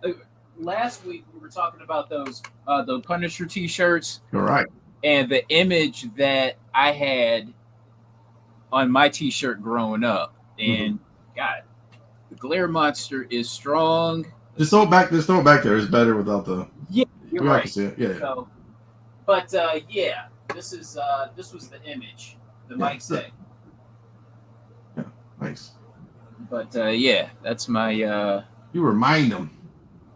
last week we were talking about those the Punisher T-shirts. All right. And the image that I had on my T-shirt growing up, and God, the glare monster is strong. Just throw it back there. It's better without the. Yeah, you're right. I can see it. Yeah. So, but yeah, this was the image that Mike said. Yeah, nice. But yeah, that's my. You remind them.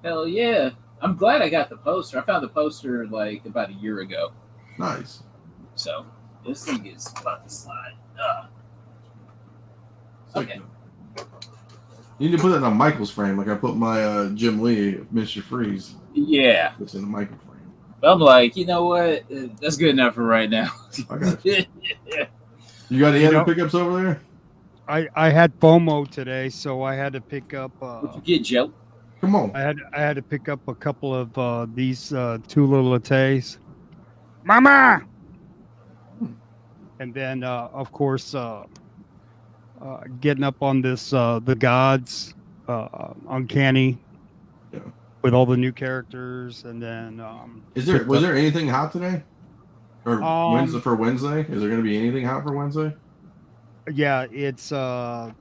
Hell yeah! I'm glad I got the poster. I found the poster like about a year ago. Nice. So this thing is about to slide. Okay. You need to put that on Michael's frame, like I put my Jim Lee, Mr. Freeze. Yeah. It's in the Michael frame. I'm like, you know what? That's good enough for right now. I got you. You got any other pickups over there? I had FOMO today, so I had to pick up. What'd you get, Joe? Come on. I had to pick up a couple of these two little lattes. Mama. And then of course getting up on this the Gods Uncanny with all the new characters, and then was there anything hot today? Or Wednesday for Wednesday? Is there going to be anything hot for Wednesday? Yeah, it's the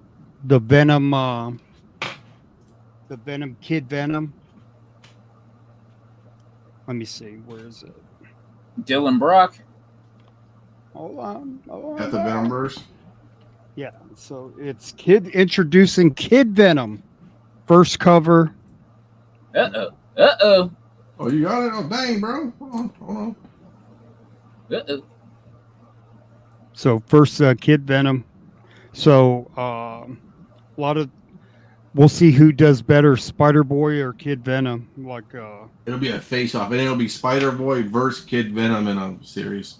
Venom Kid Venom. Let me see, where is it? Dylan Brock. Hold on. At the Venomverse? Yeah, so it's introducing Kid Venom. First cover. Uh-oh. Oh, you got it? Oh, dang, bro. Hold on. Uh-oh. So first Kid Venom. So a lot of we'll see who does better, Spider-Boy or Kid Venom. Like it'll be a face-off, and it'll be Spider-Boy versus Kid Venom in a series.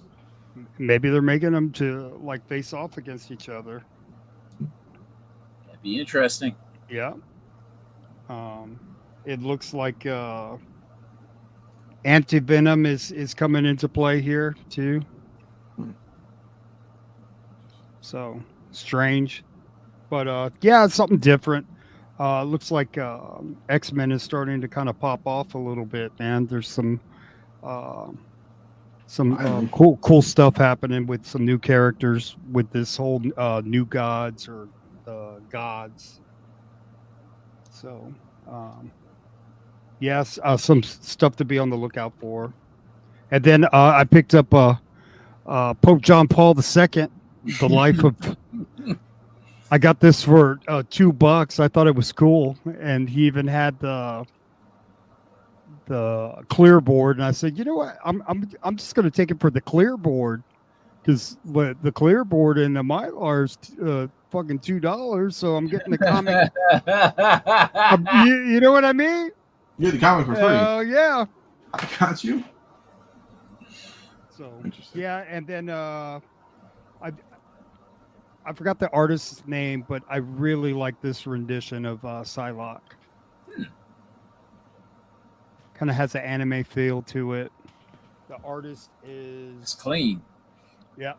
Maybe they're making them to like face off against each other. That'd be interesting. Yeah. It looks like Anti-Venom is coming into play here too. So strange, but yeah, it's something different. Looks like X-Men is starting to kind of pop off a little bit, man. There's some some Finally. cool stuff happening with some new characters with this whole new gods or gods. So, yes, some stuff to be on the lookout for. And then I picked up Pope John Paul II, The Life of. I got this for $2. I thought it was cool, and he even had the clear board. And I said, you know what? I'm just going to take it for the clear board because the clear board and the Mylar is fucking $2. So I'm getting the comic. You know what I mean? You get the comic for free. Oh yeah. I got you. So Interesting. yeah, and then I forgot the artist's name, but I really like this rendition of Psylocke. Kind of has an anime feel to it. The artist It's is clean. yeah,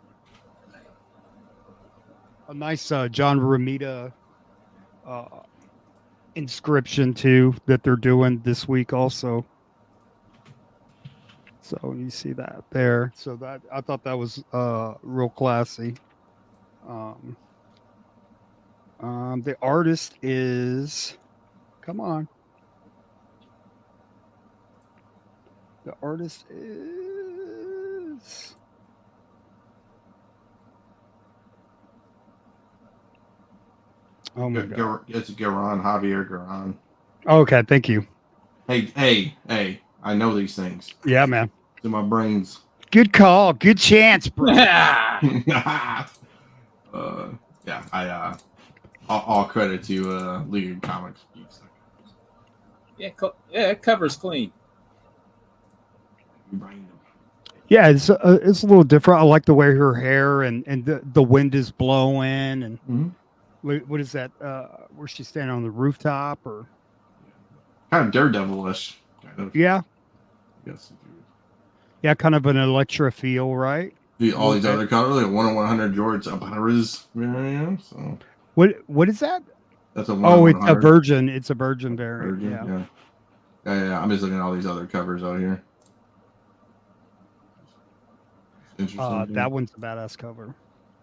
a nice John Romita inscription too that they're doing this week also. So you see that there. So that I thought that was real classy. The artist is, come on. The artist is. Oh my god! It's Garan, Javier Garan. Okay, thank you. Hey! I know these things. Yeah, man. It's in my brains. Good call. Good chance, bro. Yeah, all credit to League of Comics. Yeah, it covers clean. Yeah, it's a little different. I like the way her hair and the wind is blowing and what is that? Where she's standing on the rooftop or kind of Daredevil-ish. Kind of. yeah, Yes. yeah, kind of an Electra feel, right? All these other colors, like 1/100 George Abana's variant. So what is that? that's a 1/100. Oh, it's a virgin. It's a virgin variant. Virgin, yeah. I'm just looking at all these other covers out here. Interesting. That one's a badass cover.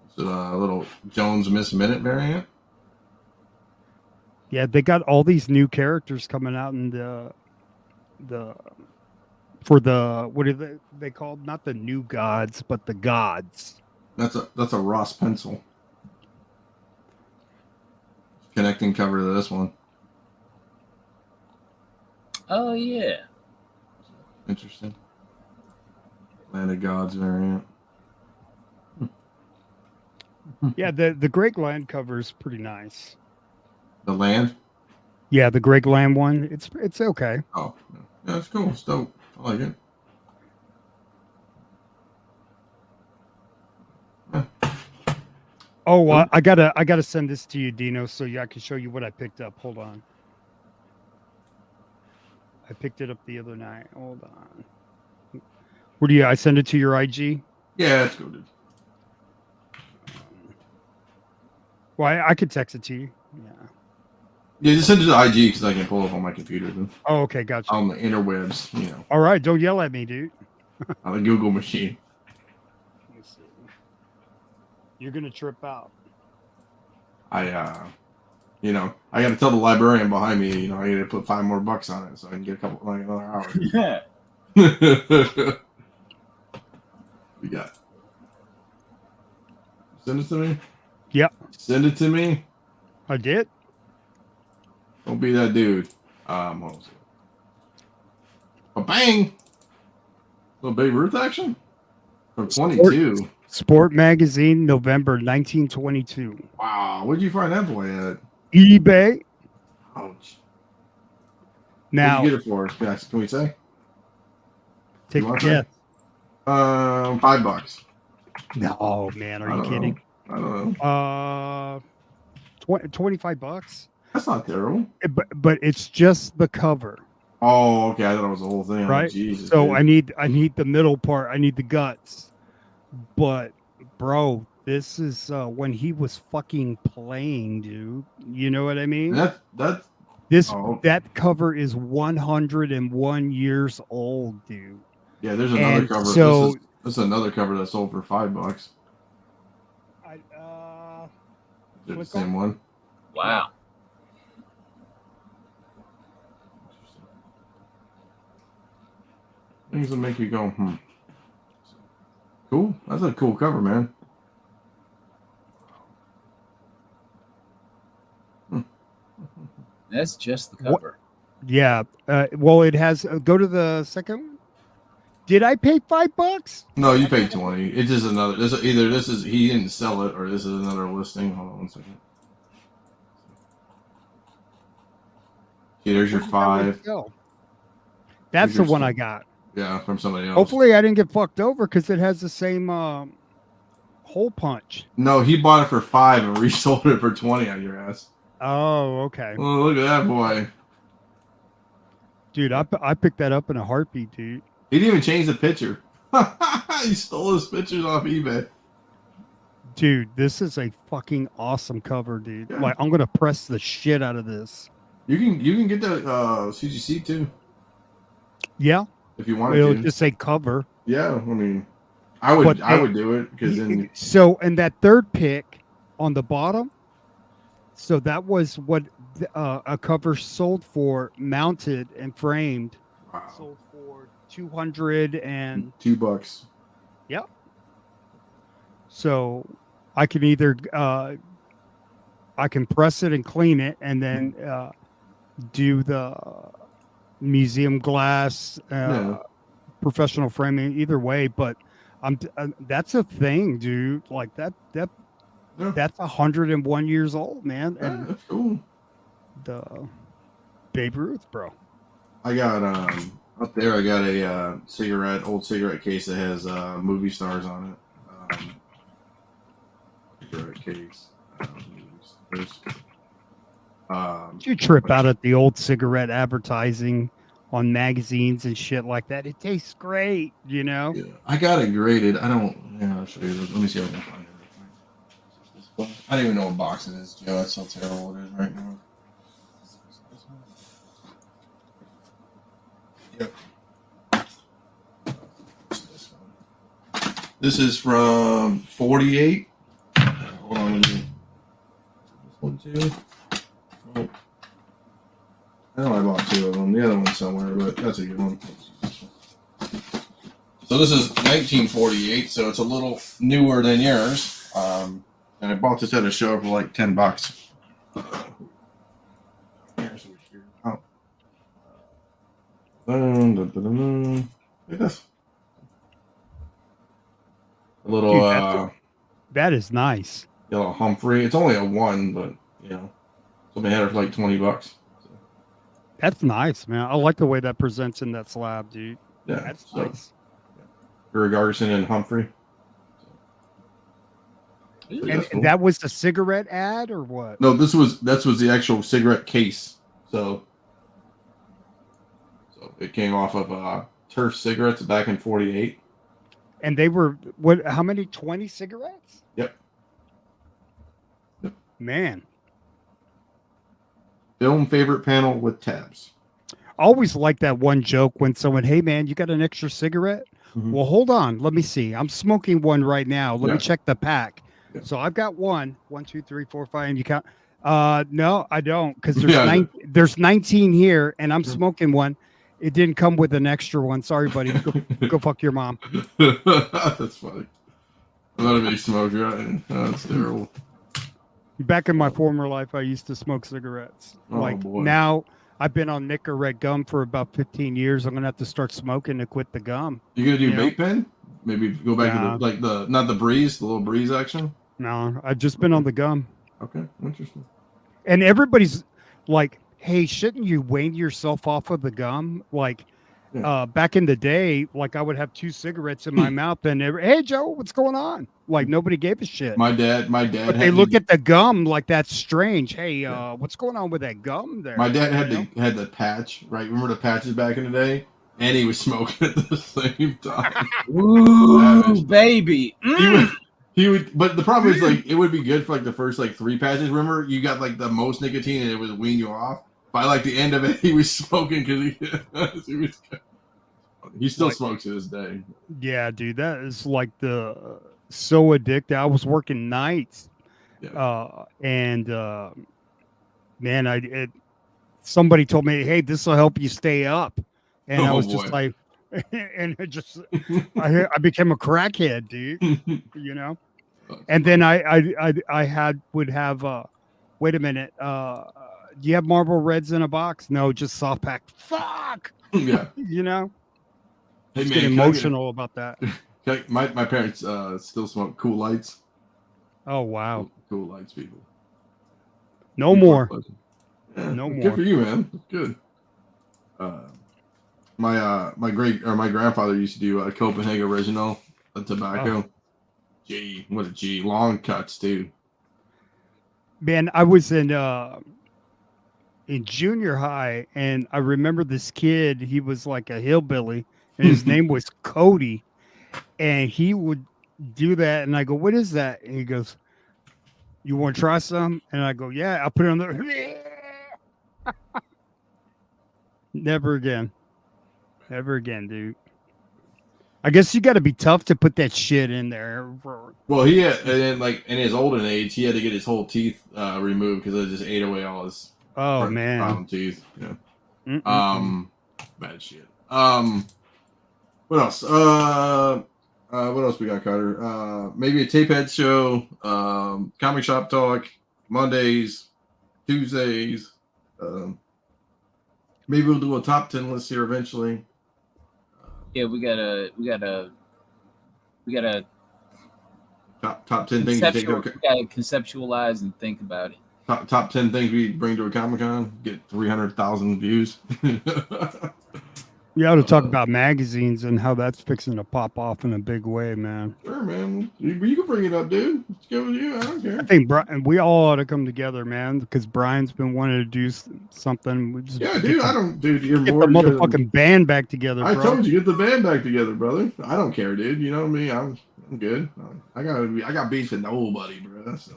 It's a little Jones Miss Minute variant. Yeah, they got all these new characters coming out in the for the what are they called? Not the new gods, but the gods. That's a Ross pencil. Connecting cover to this one. Oh yeah. Interesting. Land of Gods variant. Yeah, the Greg Land cover is pretty nice. The land? Yeah, the Greg Land one. It's okay. Oh, yeah, it's cool. It's dope. I like it. Oh, I gotta send this to you, Dino, so I can show you what I picked up. Hold on. I picked it up the other night. Hold on. Where do you? I send it to your IG. Yeah, it's good. Well, I could text it to you. Yeah. Yeah, just send it to IG because I can pull it up on my computer. Then. Oh, okay, gotcha. On the interwebs, you know. All right, don't yell at me, dude. On the Google machine. Let me see. You're gonna trip out. I got to tell the librarian behind me, I got to put $5 more on it so I can get another hour. Yeah. We got. Send it to me. Yep. Send it to me. I did. Don't be that dude. Hold on. Bang! Little Babe Ruth action? From 22. Sport Magazine, November 1922. Wow, where'd you find that boy at? eBay. Ouch. Now, What'd you get it for? Can we say? take You a want guess. $5. No, man, are you kidding? I don't know. $25. That's not terrible. But it's just the cover, Oh, okay. I thought it was the whole thing. right? Oh, Jesus, So dude. I need the middle part. I need the guts. But bro, this is when he was fucking playing, dude. You know what I mean? That That cover is 101 years old, dude. yeah. There's another And cover. so That's another cover that sold for $5. The same one. Wow. Things that make you go, Cool. That's a cool cover, man. That's just the cover. Yeah. Well, it has. Go to the second one. Did I pay $5? No, you paid 20. It's just another. Either this is he didn't sell it, or this is another listing. Hold on 1 second. Okay, there's your 5. That's Here's the your one I six. got. Yeah, from somebody else. Hopefully, I didn't get fucked over because it has the same hole punch. No, he bought it for 5 and resold it for 20 on your ass. Oh, okay. Oh, look at that boy. Dude, I picked that up in a heartbeat, dude. He didn't even change the picture. He stole his pictures off eBay. Dude, this is a fucking awesome cover, dude. Yeah. Like, I'm gonna press the shit out of this. You can get that CGC too Yeah, if you wanted it'll to. just say cover. Yeah, I mean, I would But would do it because then So, and that third pick on the bottom, so that was what a cover sold for, mounted and framed. wow, Sold for 200 and $2. yeah. So I can either I can press it and clean it, and then do the museum glass, Yeah. professional framing. Either way, but that's a thing, dude. Like that Yeah. that's 101 years old, man. Yeah, And that's cool. the Babe Ruth, bro. I got up there. I got a old cigarette case that has movie stars on it. Cigarette case. Did you trip out at the old cigarette advertising on magazines and shit like that? It tastes great, you know. Yeah, I got it graded. I don't. Yeah, I'll show you. Let me see if I can find it. I don't even know what box it is, Joe. That's how terrible it is right now. Yep. This is from 48. Hold on. This one too. Oh. I know I bought 2 of them. The other one's somewhere, but that's a good one. So this is 1948, so it's a little newer than yours. And I bought this at a show for like $10. Oh. Look at this. A little Dude, that is nice. yellow Humphrey. It's only a 1, but you know, somebody had it for like $20. That's nice, man. I like the way that presents in that slab, dude. Yeah, That's so, nice. Gary Garrison and Humphrey. So And that's cool. that was the cigarette ad or what? No, this was the actual cigarette case. So it came off of Turf cigarettes back in 48. And they were what? How many? 20 cigarettes? Yep. Man, Film favorite panel with tabs. I always like that one joke when someone, "Hey, man, you got an extra cigarette?" Mhm. Well, hold on. Let me see. I'm smoking one right now. Let Yeah. me check the pack. Yeah. So I've got 1, 2, 3, 4, 5, and you count. No, I don't, because there's Yeah. there's 19 here, and I'm Yeah. smoking one. It didn't come with an extra one. Sorry, buddy. Go fuck your mom. That's funny. I'm not a big smoker. That's terrible. Back in my former life, I used to smoke cigarettes. Oh, Like boy. now, I've been on Nick or Red gum for about 15 years. I'm gonna have to start smoking to quit the gum. You gonna do Yeah. vape pen? Maybe go back to the not the breeze, the little breeze action. No, I've just been on the gum. Okay, interesting. And everybody's like, "Hey, shouldn't you wean yourself off of the gum?" Like, Yeah. back in the day, like I would have 2 cigarettes in my mouth, and hey, Joe, what's going on? Like nobody gave a shit. My dad But had they to- look at the gum like that's strange. Hey, Yeah. what's going on with that gum there? My dad had You know? had the patch, right? Remember the patches back in the day? And he was smoking at the same time. Ooh, Savage. baby. He would, but the problem is like it would be good for like the first like 3 patches. Remember, you got like the most nicotine and it would wean you off. By like the end of it, he was smoking because he was. He still Like- smokes to this day. Yeah, dude, that is like the so addicted. I was working nights, Yeah. and man, somebody told me, "Hey, this will help you stay up," and I Oh, was just boy. like, and it just, I became a crackhead, dude. You know. And then I would have wait a minute, do you have Marlboro Reds in a box? No, just soft pack. Fuck. Yeah. You know, Hey, just man, get can I emotional about that. my parents still smoke Cool Lights. Oh wow. Cool Lights, people. No more. Yeah, No good more. for you, man. That's good. My grandfather used to do Copenhagen Original tobacco. Oh. Gee, what a G. Long cuts too. Man, I was in junior high, and I remember this kid. He was like a hillbilly, and his name was Cody, and he would do that. And I go, "What is that?" And he goes, "You want to try some?" And I go, "Yeah." I'll put it on the. Never again. Never again, dude. I guess you got to be tough to put that shit in there. Well, he had, and then like in his olden age, he had to get his whole teeth removed because it just ate away all his Oh man. problem teeth. Yeah. Mm-mm-mm. Bad shit. What else? What else we got, Carter? Maybe a tape head show. Comic shop talk. Mondays, Tuesdays. Maybe we'll do a top 10 list here eventually. Yeah, we gotta Top 10 things you take to conceptualize and think about it. top 10 things we bring to a Comic-Con. Get 300,000 views. You ought to talk about magazines and how that's fixing to pop off in a big way, man. Sure, man. You can bring it up, dude. Let's go with you. I don't care. I think we all ought to come together, man, because Brian's been wanting to do something. We just Yeah, dude. You're get more the motherfucking band back together, I bro. told you, get the band back together, brother. I don't care, dude. You know me. I'm good. I got beef with nobody, bro. So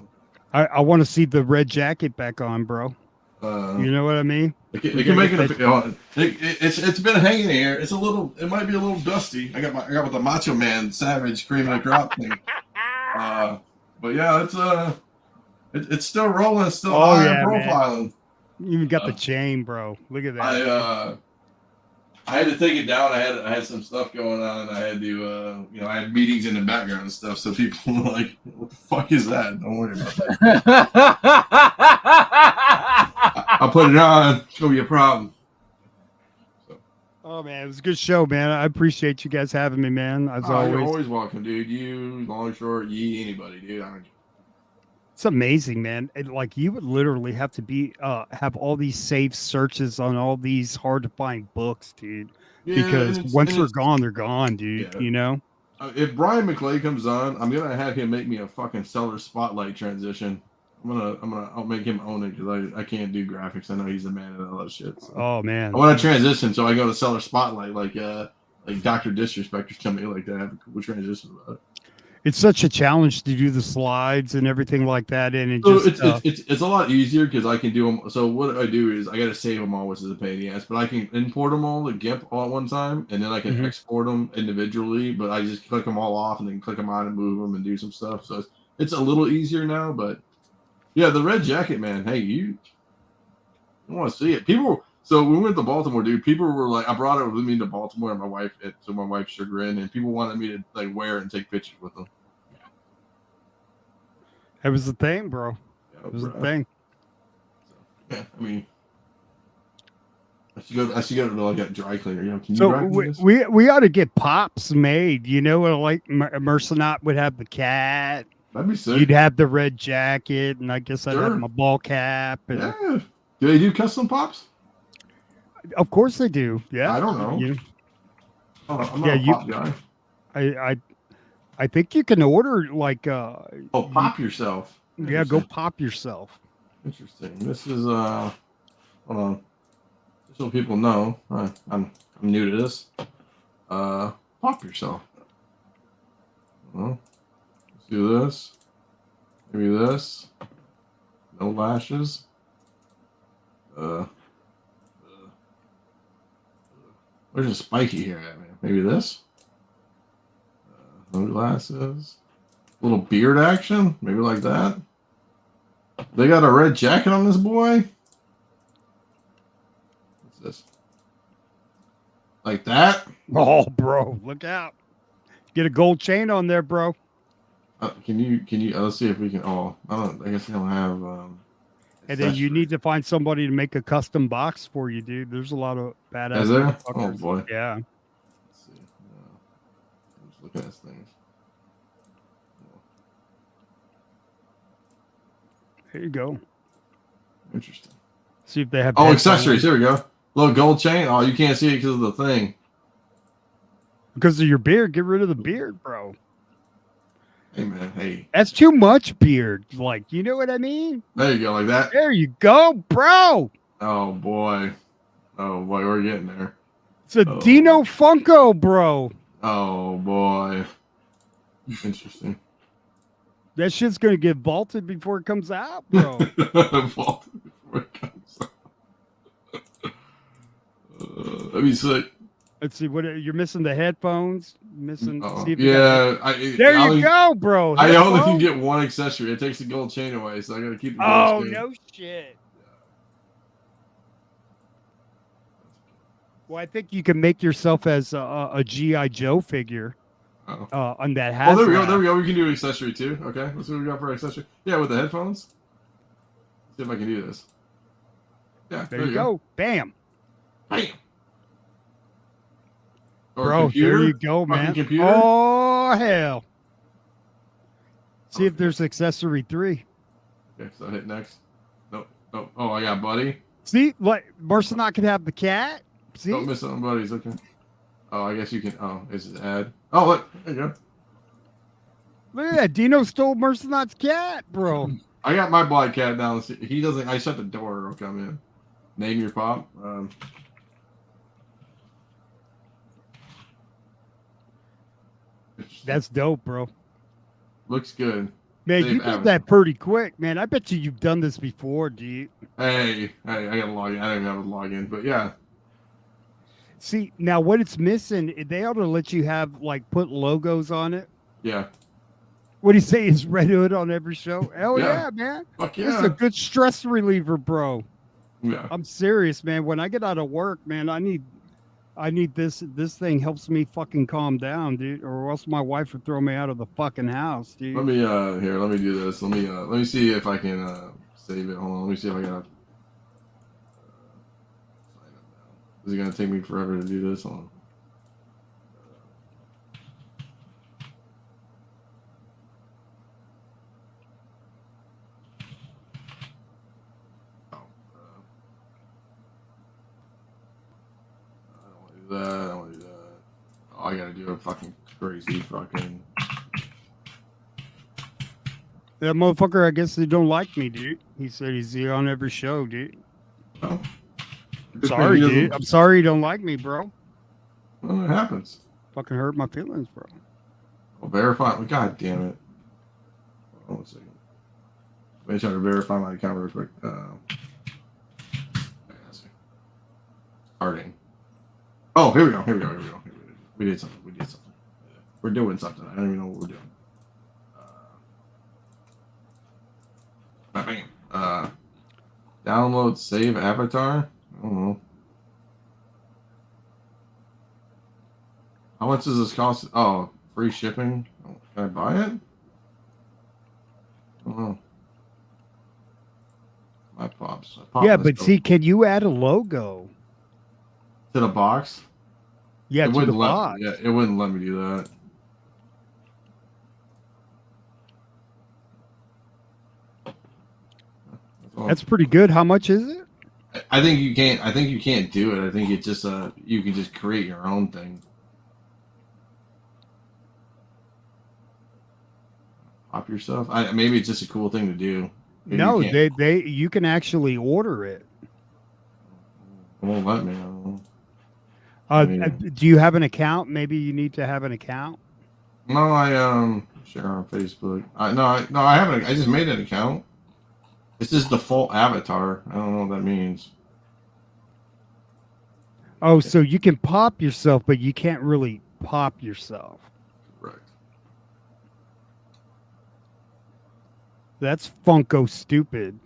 I want to see the red jacket back on, bro. You know what I mean? It can make it. It's been hanging here. It's a little. It might be a little dusty. I got with the Macho Man Savage cream and a crop thing. But yeah, it's still rolling. It's still higher profiling. You even got the chain, bro. Look at that. I had to take it down. I had some stuff going on. I had to, I had meetings in the background and stuff. So people were like, "What the fuck is that?" Don't worry about that. I'll put it on. It's gonna be a problem. So. Oh man, it was a good show, man. I appreciate you guys having me, man. As always. You're always welcome, dude. You, long, short, anybody, dude. It's amazing, man. Like you would literally have to be have all these saved searches on all these hard to find books, dude. Yeah, because once they're gone, dude. Yeah. You know. If Brian McClay comes on, I'm gonna have him make me a fucking seller spotlight transition. I'll make him own it because I can't do graphics. I know he's the man of all that shit. So. Oh man. I want to transition, so I go to seller spotlight like Dr. Disrespectors tell me like that. I have a cool transition about it. It's such a challenge to do the slides and everything like that, and it's a lot easier because I can do them. So what I do is I got to save them all, which is a pain in the ass. But I can import them all to GIMP all at one time, and then I can export them individually. But I just click them all off and then click them on and move them and do some stuff. So it's a little easier now. But yeah, the red jacket, man. Hey, you want to see it? So when we went to Baltimore, dude, people were like, I brought it with me to Baltimore, and my wife's chagrin, and people wanted me to like wear it and take pictures with them. It was the thing, bro. It was the thing. So, yeah, I mean, I should go to like a dry cleaner. You know, can you so dry clean this? we ought to get pops made. You know, like Mercenaut would have the cat. That'd be sick. You'd have the red jacket, and I guess I'd have my ball cap. And, yeah. Do they do custom pops? Of course they do. Yeah. I don't know. I'm not a pop guy. I think you can order like pop yourself. Yeah, go pop yourself. Interesting. This is hold on. Just so people know, I'm new to this. Pop yourself. Let's do this. Maybe this. No lashes. Where's the spiky here at, man? Maybe this? No glasses. Little beard action? Maybe like that? They got a red jacket on this boy? What's this? Like that? Oh, bro, look out. Get a gold chain on there, bro. Can you, let's see if we can, I guess they don't have, And then you accessories. need to find somebody to make a custom box for you, dude. There's a lot of badass. Is there? Oh, motherfuckers. boy. Yeah. Let's see. Let's look at this thing. There you go. Interesting. See if they have. Oh, headphones. accessories. Here we go. Little gold chain. Oh, you can't see it because of the thing. Because of your beard. Get rid of the beard, bro. Hey, man. Hey. That's too much beard. Like, you know what I mean? There you go. Like that. There you go, bro. Oh, boy. Oh, boy. We're getting there. It's a Dino Funko, bro. Oh, boy. Interesting. That shit's going to get vaulted before it comes out, bro. Vaulted before it comes out. That'd be sick. Let's see. What you're missing the headphones. Missing. Uh-oh. See if you got- Yeah. There you go, bro. I only can Headphones? get one accessory. It takes the gold chain away, so I got to keep the Oh, gold chain. no shit. Well, I think you can make yourself as a G.I. Joe figure Oh. on that hat. Oh, there we go. There we go. We can do accessory too. Okay, let's see what we got for accessory. Yeah, with the headphones. Let's see if I can do this. Yeah, There you go. Bam. Bam. Or Bro, computer. there you go, Fucking man. computer. Oh, hell. See if there's accessory 3. Okay, so I hit next. Nope. Nope. Oh, I got buddy. See, like Mercenaut could have the cat. See, Don't miss on buddies. Okay. Oh, I guess you can. Oh, is it add? Oh, look. There you go. look at that. Dino stole Mercenaut's cat, bro. I got my black cat down. He doesn't. I shut the door. He'll come in. Name your pop. That's dope, bro. Looks good. Man, Save you did avatar. that pretty quick, man. I bet you've done this before, dude. Hey, I gotta log in. I don't have to log in, but yeah. See, now what it's missing, they ought to let you have, like, put logos on it. Yeah. What do you say? Is Red Hood on every show? Hell Yeah. yeah, man. Fuck This is yeah. a good stress reliever, bro. Yeah. I'm serious, man. When I get out of work, man, I need this. This thing helps me fucking calm down, dude. Or else my wife would throw me out of the fucking house, dude. Let me here. Let me do this. Let me see if I can save it. Hold on. Let me see if I got. Is it gonna take me forever to do this? Hold on. I don't want to do that. I don't want to do that. Oh, I gotta do a fucking crazy fucking. That motherfucker, I guess they don't like me, dude. He said he's on every show, dude. Oh. Sorry, He doesn't- dude. I'm sorry you don't like me, bro. Well, it happens. Fucking hurt my feelings, bro. Well, verify. God damn it. Hold on a second. Let me try to verify my account real quick. Starting. Oh, here we go. Here we go. Here we go. We did something. We did something. We're doing something. I don't even know what we're doing. Bam. Download save avatar. I don't know. How much does this cost? Oh, free shipping. Oh, can I buy it? I don't know. My pops. Yeah, but see, can you add a logo? To the box? Yeah, it to the wouldn't let. box. Yeah, it wouldn't let me do that. That's pretty good. How much is it? I think you can't. I think you can't do it. I think it's just you can just create your own thing. Pop yourself. Maybe it's just a cool thing to do. Maybe No, you can't. you can actually order it. It won't let me. I don't know. Do you have an account? Maybe you need to have an account. No, I share on Facebook. No, I haven't. I just made an account. It's just default avatar. I don't know what that means. Oh, so you can pop yourself, but you can't really pop yourself. Right. That's Funko stupid.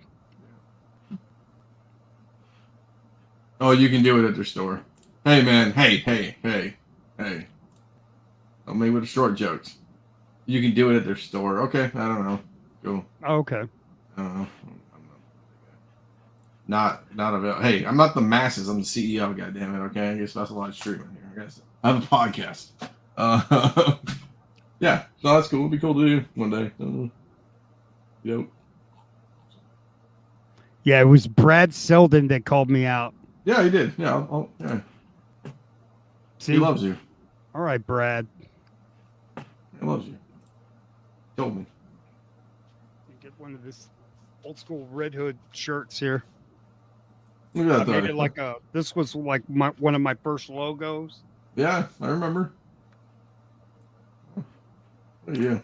Oh, you can do it at their store. Hey, man. Hey. Don't make with the short jokes. You can do it at their store. Okay, I don't know. Cool. Okay. I don't know. Not available. Hey, I'm not the masses. I'm the CEO. Goddammit. Okay, I guess that's a lot of streaming here. I guess I have a podcast. Yeah, so that's cool. It'd be cool to do one day. Yep. Yeah, it was Brad Selden that called me out. Yeah, he did. Yeah, yeah. See? He loves you. All right, Brad. He loves you. Told me. Get one of this old school Red Hood shirts here. Look at I that. made it like this was like one of my first logos. Yeah, I remember. Yeah.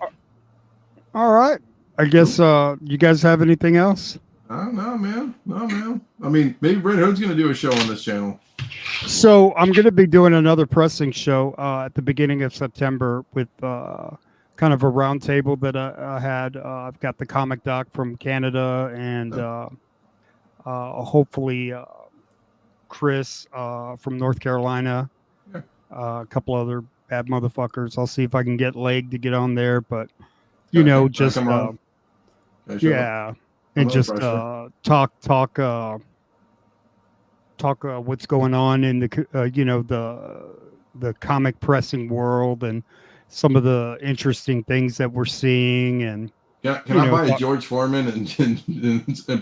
All right. I guess you guys have anything else? No, man. No, man. I mean, maybe Red Hood's going to do a show on this channel. So I'm going to be doing another pressing show at the beginning of September with kind of a round table that I had. I've got the comic doc from Canada and hopefully Chris from North Carolina. Yeah. A couple other bad motherfuckers. I'll see if I can get Leg to get on there, but you know, just yeah, and just talk what's going on in the you know, the comic pressing world and some of the interesting things that we're seeing. And can I buy a George Foreman and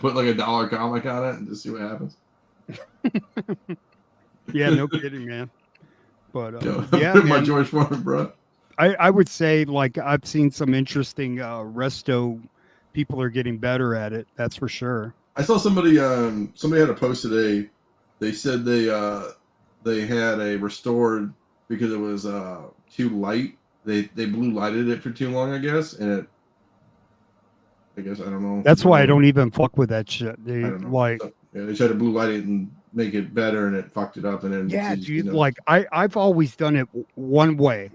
put like $1 comic on it and just see what happens? Yeah, no kidding, man. But yeah, man. My George Foreman, bro. I would say, like, I've seen some interesting resto. People are getting better at it. That's for sure. I saw somebody had a post today. They said they had a restored because it was too light. They blue lighted it for too long, I guess, and I don't know. That's why I don't even fuck with that shit. They like they tried to blue light it and make it better, and it fucked it up. And then dude, like I've always done it one way,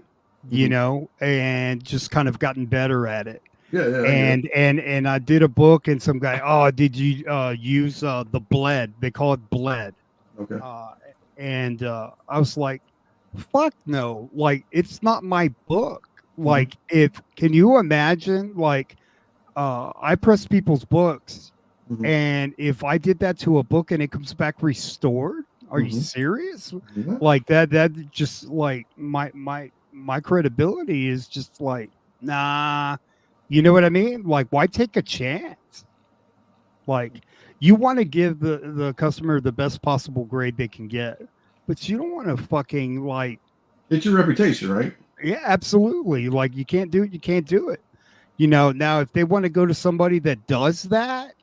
you know, and just kind of gotten better at it. Yeah. And I did a book, and some guy, did you use the bled? They call it bled. Okay. And I was like, fuck no, like it's not my book. Like, can you imagine, like, I press people's books, and if I did that to a book and it comes back restored, are you serious? Like that just like my credibility is just like, nah, you know what I mean? Like, why take a chance? Like, you want to give the customer the best possible grade they can get, but you don't want to fucking like, it's your reputation, right? Yeah, absolutely. Like, you can't do it. You can't do it. You know, now if they want to go to somebody that does that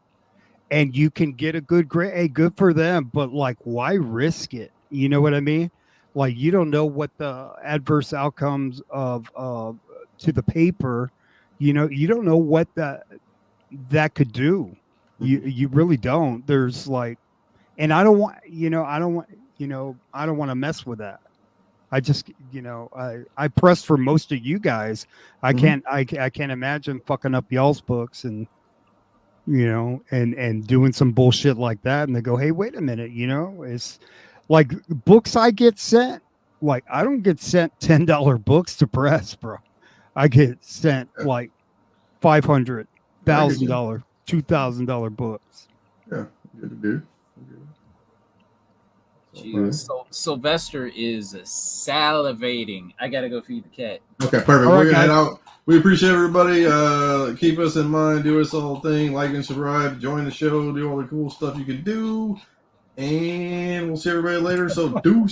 and you can get a good grade, hey, good for them. But like, why risk it? You know what I mean? Like, you don't know what the adverse outcomes of to the paper, you know, you don't know what that could do. You really don't. There's like, and I don't want to mess with that. I just, you know, I pressed for most of you guys. I can't imagine fucking up y'all's books and, you know, and doing some bullshit like that. And they go, hey, wait a minute, you know, it's like books I get sent. Like, I don't get sent $10 books to press, bro. I get sent like $500, $1,000, $2,000 books. Yeah, good dude. Jeez. So Sylvester is salivating. I gotta go feed the cat. Okay, perfect. We're gonna head out. We appreciate everybody. Keep us in mind. Do us all thing. Like and subscribe. Join the show. Do all the cool stuff you can do. And we'll see everybody later. So deuce.